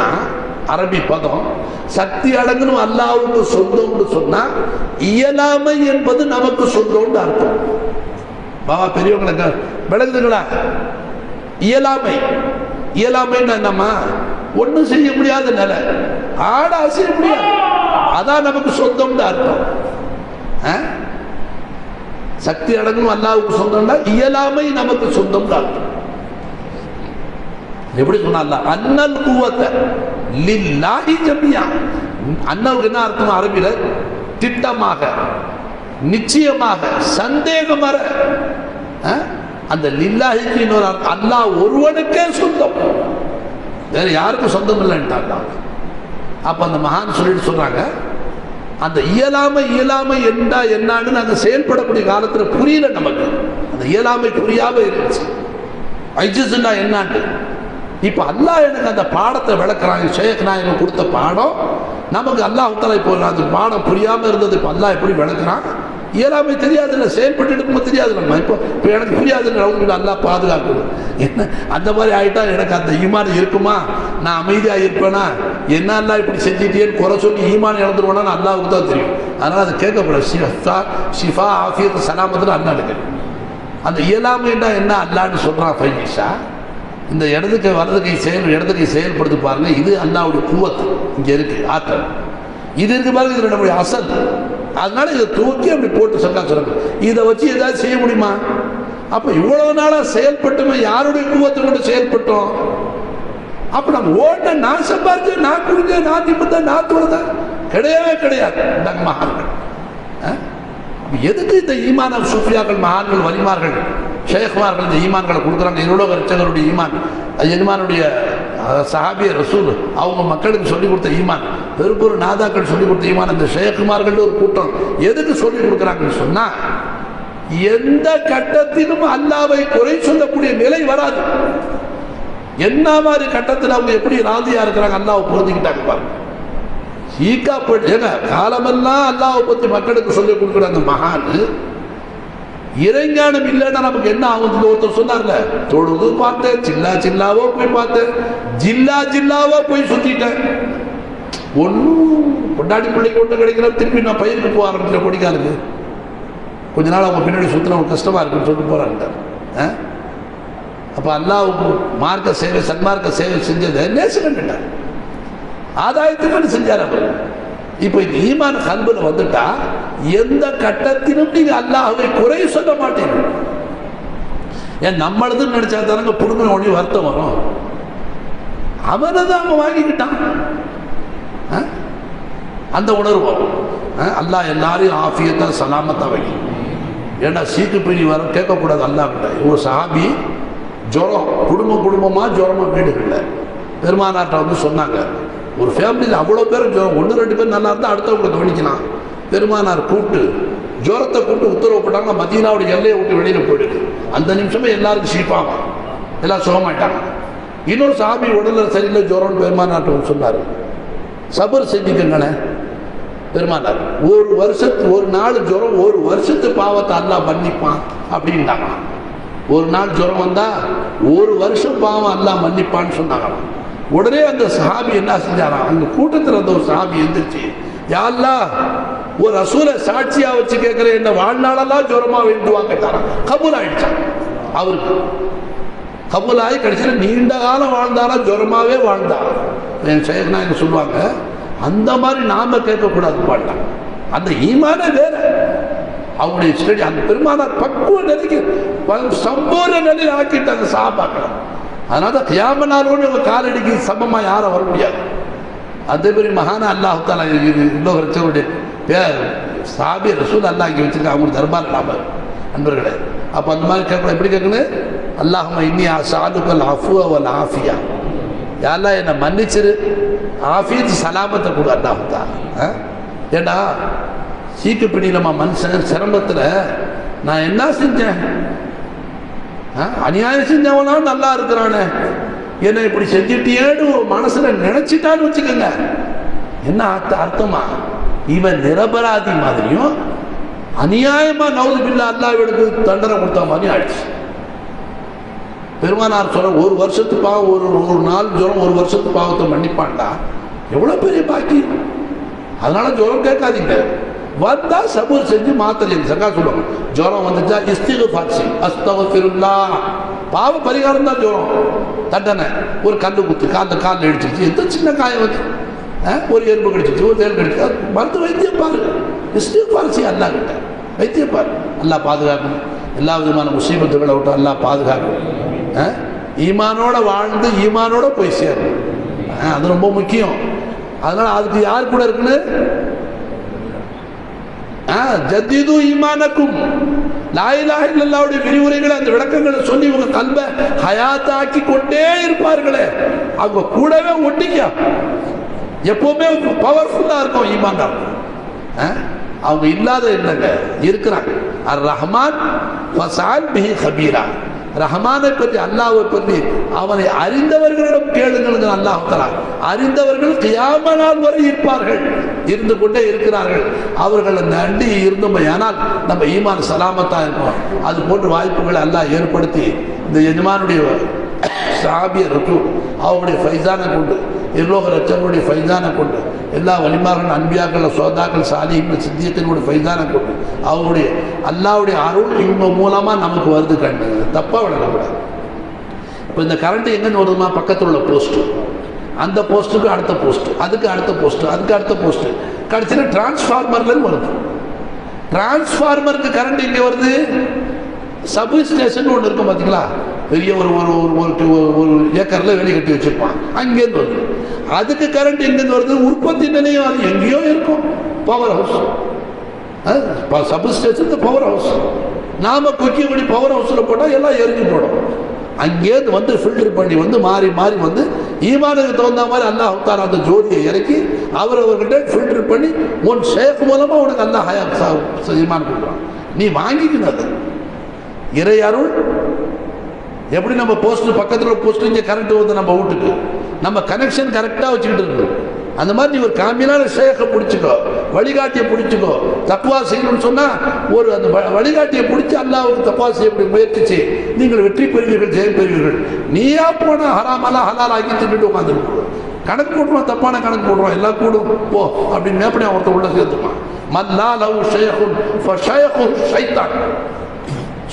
அரபி பதம் சக்தி அடங்கணும் அல்லாவுக்கு சொந்தம்னு சொன்னா இயலாமை என்பது நமக்கு சொந்தம்னு அர்த்தம். பாபா பெரியவங்களுக்கு விளங்குதுங்களா? இயலாமை, இயலாமைன்னா என்னம்மா? ஒன்றும் செய்ய முடியாத நிலை, ஆட அசைய முடியாது, அதான் நமக்கு சொந்தம்னு அர்த்தம். சக்தி அடங்கணும் அல்லாவுக்கு சொந்தம்னா இயலாமை நமக்கு சொந்தம்னு அர்த்தம். எப்படி சொன்னா, அன்னல் குவத்த லில்லாஹி ஜமியா. அன்னலுக்கு என்ன அர்த்தம் அரபில? திட்டமாக, நிச்சயமாக, சந்தேகமற. அந்த லில்லாஹிக்கு இன்னொரு அர்த்தம், அல்லாஹ் ஒருவனுக்கே சொந்தம், வேற யாருக்கும் சொந்தம் இல்லைன்ட்டாங்க. அப்ப அந்த மகான் சொல்லிட்டு சொல்றாங்க, அந்த இயலாமை இயலாமை என்றா என்னான்னு நாங்கள் செயல்படக்கூடிய காலத்தில் புரியல நமக்கு. அந்த இயலாமை புரியாம இருந்துச்சு. ஐஜஸ்னா என்னான்னு இப்போ அல்லாஹ் எனக்கு அந்த பாடத்தை விளக்குறாங்க. ஷேக் நாயகம் கொடுத்த பாடம் நமக்கு அல்லாஹ் தஆலா இப்போ அந்த பாடம் புரியாமல் இருந்தது. இப்போ அல்லாஹ் எப்படி விளக்குறான்? இயலாமை தெரியாது இல்லை, செயல்பட்டு எடுக்கும்போது தெரியாது. நம்ம இப்போ எனக்கு புரியாதுன்னு அவங்க அல்லாஹ் பாதுகாக்கணும். என்ன அந்த மாதிரி ஆகிட்டா எனக்கு அந்த ஈமான் இருக்குமா? நான் அமைதியாக இருப்பேனா? என்ன அல்லாஹ் இப்படி செஞ்சிட்டேன்னு குறை சொல்லி ஈமான் இழந்துருவேனா? அல்லாஹ்வுக்கு தான் தெரியும். அதனால் அது கேட்கக்கூடாது. ஷிஃபா ஆஃபியத் சலாமத்துன்னு அல்லாஹ் எடுக்கணும். அந்த இயலாமைன்னா என்ன அல்லாஹ்னு சொல்கிறான் ஃபைஷா. இந்த இடது கை வலது கை இடது கை செயல்படுத்தி பாருங்க. இது அல்லாஹ்வுடைய குவத்து, இங்கே இருக்கு ஆற்றல். இது இருக்கு பாருங்க, இது நம்முடைய அசல். அதனால இதை தூக்கி அப்படி போட்டு சொல்றாங்க. இதை வச்சு ஏதாவது செய்ய முடியுமா? அப்ப இவ்வளவு நாளா செயல்பட்டுமே யாருடைய குவத்தை கொண்டு செயல்பட்டோம்? அப்ப நம்ம ஓட்ட நான் சம்பாதிச்சேன், நான் குடிச்சேன், நான் நிமித்தேன், நான் தொழுதேன், கிடையவே கிடையாது. மகான்கள் எதுக்கு இந்த ஈமான சூஃபியாக்கள், மகான்கள், வலிமார்கள், ஷேக்மார்கள் இந்த ஈமான்களை கொடுக்குறாங்க? என்னோட ரச்சகருடைய ஈமான், எஜமானுடைய சஹாபிய ரசூல் அவங்க மக்களுக்கு சொல்லிக் கொடுத்த ஈமான், பெரும்பெரு நாதாக்கள் சொல்லிக் கொடுத்த ஈமான், இந்த ஷேக்மார்கள் ஒரு கூட்டம் எதுக்கு சொல்லிக் கொடுக்குறாங்கன்னு சொன்னா, எந்த கட்டத்திலும் அல்லாவை குறை சொல்லக்கூடிய நிலை வராது. என்ன மாதிரி கட்டத்தில் அவங்க எப்படி ராதியா இருக்கிறாங்க, அல்லாவை பொருந்திக்கிட்டாங்க பாருங்க. ஈக்கா போயிட்டு காலமெல்லாம் அல்லாவை பற்றி மக்களுக்கு சொல்லிக் கொடுக்குற அந்த மகான் இறைஞானம் இல்லைன்னா நமக்கு என்ன ஆகும்? ஒருத்தர் சொன்னார்ல, தொழுது பார்த்தேன், சில்லாவோ போய் பார்த்தேன், ஜில்லாவோ போய் சுத்திட்டேன், ஒன்றும் பொண்டாடி பிள்ளைக்கு ஒன்று கிடைக்கிற, திருப்பி நான் பயிருக்கு போக ஆரம்பிச்சேன் கொடிக்காலுக்கு. கொஞ்ச நாள் அவங்க பின்னாடி சுற்றினவங்க கஷ்டமா இருக்குன்னு சொல்லிட்டு போறாங்க. அப்போ அல்லாவுக்கு மார்க்க சேவை, சன்மார்க்க சேவை செஞ்சதை நேசிக்கிட்டார், ஆதாயத்துக்கு செஞ்சார் அவர். இப்போ இந்த ஈமான் கல்புல வந்துட்டா எந்த கட்டத்திலும் நீங்க அல்லாஹ்வை குறை சொல்ல மாட்டீங்க. ஏன் நம்மளதுன்னு நினைச்சா தானங்க புடுங்க ஒண்ணி வருத்தம் வரும். அவனை தான் அவன் வாங்கிக்கிட்டான், அந்த உணர்வு வரும். அல்லாஹ் எல்லாரையும் ஆஃபியத்தா சலாமத்தா வைக்கும். ஏன்னா சீக்கு பிரி வர கேட்கக்கூடாது அல்லாஹ் கிட்ட. ஒரு சஹாபி ஜுரம் குடும்பமாக ஜுரமாக வீடுகளில் பெருமானார்ட்ட வந்து சொன்னாங்க. ஒரு ஃபேமிலியில் அவ்வளோ பேர் ஜுரம், 1-2 பேர் நல்லா இருந்தால் அடுத்தவங்களை கவனிக்கலாம். பெருமானார் கூப்பிட்டு ஜுரத்தை கூப்பிட்டு உத்தரவு போட்டாங்க, மதீனாவுடைய எல்லையை விட்டு வெளியில் போயிடுது. அந்த நிமிஷமே எல்லாருக்கும் ஷீப்பாகும், எல்லாம் சுகமாயிட்டாங்க. இன்னொரு சாமி உடலில் சரியில்லை ஜுரம்னு பெருமானார்ட்ட சொன்னார். சபர் செஞ்சுக்கங்களே பெருமானார். ஒரு நாள் ஜுரம் 1 வருஷத்து பாவத்தை அல்லாஹ் மன்னிப்பான் அப்படின்ட்டாங்க. ஒரு நாள் ஜுரம் வந்தால் 1 வருஷம் பாவம் அல்லாஹ் மன்னிப்பான்னு சொன்னாங்களாம். உடனே அந்த சஹாபி என்ன செஞ்சாராம், அந்த கூட்டத்தில் இருந்த ஒரு சஹாபி எந்திரிச்சு, யா அல்லாஹ் ஒரு ரசூலை சாட்சியா வச்சு கேட்கிறேன், என்ன வாழ்நாளெல்லாம் ஜுரமா வேண்டுவா கேட்டாராம். கபூல் ஆயிடுச்சான். அவருக்கு கபூல் ஆகி கடைசியில் நீண்ட காலம் வாழ்ந்தாரா, ஜுரமாவே வாழ்ந்தார். என் சேகனா என்ன சொல்லுவாங்க, அந்த மாதிரி நாம கேட்கக்கூடாது பாட்டாங்க. அந்த ஈமானே வேற. அவங்களுடைய ஸ்டடி அந்த பெருமானார் பக்குவ நிலைக்கு சம்பூர்ண நிலையில் ஆக்கிட்டாங்க சஹாபாக்களை. அதனால தான் கியாமத் நாளோடு இவங்க காலடிக்கு சமமாக யாரும் வர முடியாது. அதே மாதிரி மகான அல்லாஹ் தாலா இன்னொருடைய பேர் சாபி ரசூல் அல்லாஹ் இங்கே வச்சிருக்காங்க, அவங்க தர்பார் இல்லாமல் நண்பர்களே. அப்போ அந்த மாதிரி கேட்கணும். எப்படி கேட்கணும், அல்லாஹும்ம இன்னி அஸ்அலுக்கல் அஃப்வ வல் ஆஃபியா, யாரெல்லாம் என்னை மன்னிச்சிரு, ஆஃபியத்து சலாமத்தை கொடு அல்லாஹ் தாலா. ஏண்டா சீக்கு பிடியிலமா மனுஷன் சிரமத்தில் நான் என்ன செஞ்சேன், அநியாயம் செஞ்சவனாலும் நல்லா இருக்கிறானே, என்னை இப்படி செஞ்சுட்டேன்னு மனசுல நினைச்சிட்டான்னு வச்சுக்கோங்க, என்ன அர்த்தமா, இவன் நிரபராதி மாதிரியும் அநியாயமா நவுது பில்லா அல்லாஹ்விற்கு தண்டனை கொடுத்த மாதிரி ஆயிடுச்சு. பெருமானார் சொல்ற 1 வருஷத்து பாவம், ஒரு நாள் ஜுரம் 1 வருஷத்து பாவத்தை மன்னிப்பான்டா, எவ்வளவு பெரிய பாக்கியம். அதனால ஜுரம் கேட்காதீங்க, வந்தா சபூர் செஞ்சு மாத்திரை சக்கா சொல்லுவாங்க. ஜுரம் வந்துச்சா இஸ்திக்ஃபார் செய், அஸ்தக்ஃபிருல்லாஹ், பாவ பரிகாரம் தான் ஜுரம். தண்டனை ஒரு கல்லு குத்து காலில் இடிச்சிருச்சு, எந்த சின்ன காயம் வச்சு, ஒரு எறும்பு கடிச்சிச்சு, ஒரு தேல் கடிச்சு, மருத்துவ வைத்தியம் பாரு, இஸ்திக்ஃபார் செய், அல்லாஹ் கிட்ட வைத்தியம் பாரு. அல்லாஹ் பாதுகாக்கணும், எல்லா விதமான முசீபத்துகளை விட்டு அல்லாஹ் பாதுகாக்கணும். ஈமானோட வாழ்ந்து ஈமானோட போய் சேரணும், அது ரொம்ப முக்கியம். அதனால அதுக்கு யார் கூட இருக்குன்னு, ஜதீது ஈமானக்கும், லா இலாஹ இல்லல்லாஹ்வுடைய விரிவுரைகளை அந்த விளக்கங்களை சொல்லி உங்க கல்பை ஹயாத்தாக்கி கொண்டே இருப்பார்களே, அவங்க கூடவே ஒட்டிக்க, எப்பவுமே பவர்ஃபுல்லா இருக்கும் ஈமான். அவங்க இல்லாத இல்லைங்க, இருக்கிறாங்க. அர் ரஹ்மான் ஃபஸஅல் பிஹி கபீரா, ரஹ்மானை பற்றி அல்லாஹ்வை பற்றி அவனை அறிந்தவர்களிடம் கேளுங்கள். அல்லாஹ் தஆலா அறிந்தவர்கள் கியாமத் நாள் வரை இருப்பார்கள், இருந்து கொண்டே இருக்கிறார்கள். அவர்களை நம்பி இருந்தோமையானால் நம்ம ஈமான் சலாமத்தா இருக்கும். அது போன்ற வாய்ப்புகளை அல்லாஹ் ஏற்படுத்தி இந்த எஜமானுடைய சாபிய ரசூல் அவருடைய ஃபைசானை கொண்டு, எல்லோக ரச்சங்களுடைய ஃபைசானை கொண்டு, எல்லா வலிமார்கள் அன்பியாக்கள் சோதாக்கள் சாலிஹீன்கள் சித்தியத்தினுடைய ஃபைசானை கொண்டு, அவருடைய அல்லாஹ்வுடைய அருள் இவங்க மூலமாக நமக்கு வருது. கண்டு தப்பாக விளக்கக்கூடாது. இப்போ இந்த கரண்ட் எங்கன்னு வருதுமா, பக்கத்தில் உள்ள போஸ்ட்டு, அந்த போஸ்ட்டுக்கு அடுத்த போஸ்ட்டு, அதுக்கு அடுத்த போஸ்ட்டு, அதுக்கு அடுத்த போஸ்ட்டு, கடைசியில் டிரான்ஸ்ஃபார்மர்லேருந்து வருது. டிரான்ஸ்ஃபார்மருக்கு கரண்ட் எங்கே வருது, சப் ஸ்டேஷன் ஒன்று இருக்கும் பார்த்தீங்களா, பெரிய ஒரு ஏக்கரில் வெளியே கட்டி வச்சுருப்பான், அங்கேருந்து வருது. அதுக்கு கரண்ட் எங்கேருந்து வருது, உற்பத்தி நிலையம் அது எங்கேயோ இருக்கும், power house. Sub station power house. நாம் கொக்கியபடி பவர் ஹவுஸில் போட்டால் எல்லாம் எரிஞ்சு போடும். அங்கேருந்து வந்து ஃபில்டர் பண்ணி வந்து மாறி மாறி வந்து ஈமானுக்கு தகுந்த மாதிரி அல்லாஹ் தஆலா அந்த ஜோதியை இறக்கி அவர்கிட்ட ஃபில்டர் பண்ணி உன் ஷேக் மூலமாக உனக்கு அல்லாஹ் ஹயாத் ஈமான் கொடுக்குறான். நீ வாங்கிக்கணும். அது இறை அருள். எப்படி நம்ம போஸ்ட் பக்கத்தில் போஸ்ட் இங்கே கரண்ட் வந்து நம்ம வீட்டுக்கு நம்ம கனெக்ஷன் கரெக்டாக வச்சுக்கிட்டு இருக்கோம். அந்த மாதிரி நீ ஒரு காமியான ஷேக்கை பிடிச்சிக்கோ, வழிகாட்டியை பிடிச்சிக்கோ. தக்வா செய்யணும்னு சொன்னால் ஒரு அந்த வழிகாட்டியை பிடிச்சி அல்லாஹ்வுக்கு தக்வா செய்யக்கூடிய முயற்சி நீங்கள் வெற்றி பெறுவீர்கள், ஜெயம் பெறுவீர்கள். நீயா போனால் ஹராமெல்லாம் ஹலால் ஆக்கி தின்னுட்டு உட்காந்துருக்கோம். கணக்கு போட்டுருவான், தப்பான கணக்கு போட்டுருவான், எல்லாம் கூடும் போ அப்படின்னு மேப்படி ஒருத்தர் உள்ள சேர்த்துப்பான். மல்லா லவ் ஷேகுன் ஃபஷயகு ஷைத்தான்.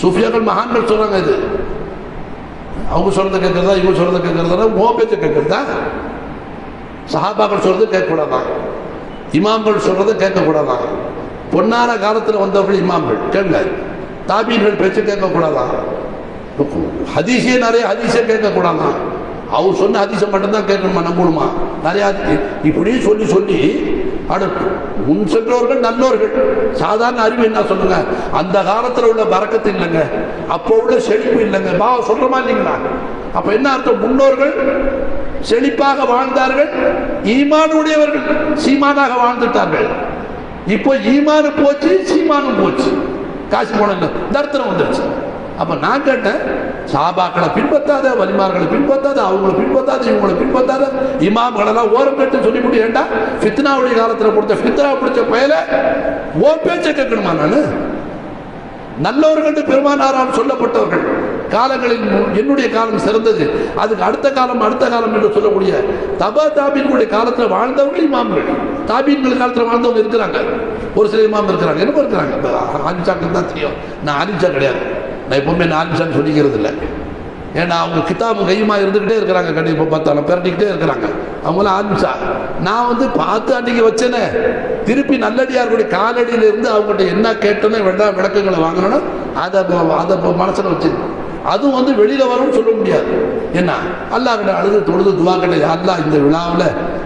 சூஃபியாக்கள் மகான்கள் சொல்கிறாங்க, இது அவங்க சொல்கிறத கேட்குறதா இவங்க சொல்கிறத கேட்குறதா ஓ பேச்சை கேட்குறதா, சஹாபாக்கள் சொல்கிறது கேட்கக்கூடாதான், இமாம்கள் சொல்கிறத கேட்கக்கூடாதான், பொன்னான காலத்தில் வந்தவர்கள் இமாம்கள் கேட்க, தாபீன்கள் பேச்சு கேட்கக்கூடாதான், ஹதீஸே நிறைய ஹதீஸே கேட்கக்கூடாதான், அவர் சொன்ன ஹதீஸை மட்டும்தான் கேட்கணுமா நம்பணுமா, நிறையா இப்படியே சொல்லி சொல்லி முன் சென்றவர்கள் நல்லோர்கள். சாதாரண அறிவு என்ன சொல்லுங்க, அந்த காலத்தில் உள்ள பரக்கத்து இல்லைங்க, அப்போ உள்ள செழிப்பு இல்லைங்க, சொல்றமா இல்லைங்களா? அப்ப என்ன அர்த்தம்? முன்னோர்கள் செழிப்பாக வாழ்ந்தார்கள், ஈமானுடையவர்கள் சீமானாக வாழ்ந்துட்டார்கள். இப்போ ஈமானு போச்சு, சீமானும் போச்சு, காசு போன தர்த்தனம் வந்துருச்சு. அப்ப நான் கேட்டேன், சாபாக்களை பின்பற்றாத, வலிமார்களை பின்பற்றாத, அவங்களை பின்பற்றாத, இவங்களை பின்பற்றாத, இமாம்களெல்லாம் ஓரம் கேட்டு சொல்லி முடியும். ஏண்டா ஃபித்னாவுடைய காலத்தில் கொடுத்த ஃபித்னா பிடிச்ச பயல ஓர் பேச்சை கேட்கணுமா? நான் நல்லவர்கள் பெருமானாரால் சொல்லப்பட்டவர்கள் காலங்களில் என்னுடைய காலம் சிறந்தது, அதுக்கு அடுத்த காலம் என்று சொல்லக்கூடிய தபா தாபீன்களுடைய காலத்தில் வாழ்ந்தவர்கள் இமாம்கள். தாபீன்கள் காலத்தில் வாழ்ந்தவங்க இருக்கிறாங்க, ஒரு சில இமாம் இருக்கிறாங்க, என்ன இருக்கிறாங்க. ஆலிம்சாக்கள் தான் தெரியும், நான் ஆலிம்சா கிடையாது. நான் எப்பவுமே நான் ஆலிம்சான்னு சொல்லிக்கிறது இல்லை. ஏன்னா அவங்க கிதாபு கையுமா இருந்துக்கிட்டே இருக்கிறாங்க, கண்டிப்பாக பார்த்தாலும் பிரட்டிக்கிட்டே இருக்கிறாங்க. அவங்களாம் ஆலிம்சா. நான் பார்த்து அன்றைக்கி வச்சேனே, திருப்பி நல்லடியார்களுடைய காலடியில் இருந்து அவங்கள்ட்ட என்ன கேட்டோன்னே விளக்கங்களை வாங்கணும், அதை மனசில் வச்சு அதுவும் வெளியில் வரும்னு சொல்ல முடியாது. என்ன அல்லாஹ்கிட்ட அழுது தொழுது துவா கிடையாது, அல்லாஹ் இந்த விழாவில்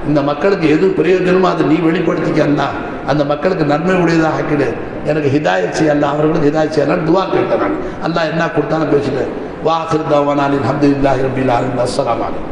இந்த மக்களுக்கு எது பிரயோஜனமோ அதை நீ வெளிப்படுத்திக்கன்னா, அந்த மக்களுக்கு நன்மை உடையதாக ஆக்கிடு, எனக்கு ஹிதாயத் செய்யலாம், அவர்களுக்கு ஹிதாயத் செய்யலான்னு துவா கேட்டேன். நான் அல்லாஹ் என்ன கொடுத்தாலும் பேசிட்டேன். வாஹிர் தவானா அல்ஹம்துலில்லாஹி ரப்பில் ஆலமீன். அஸ்ஸலாமு அலைக்கும்.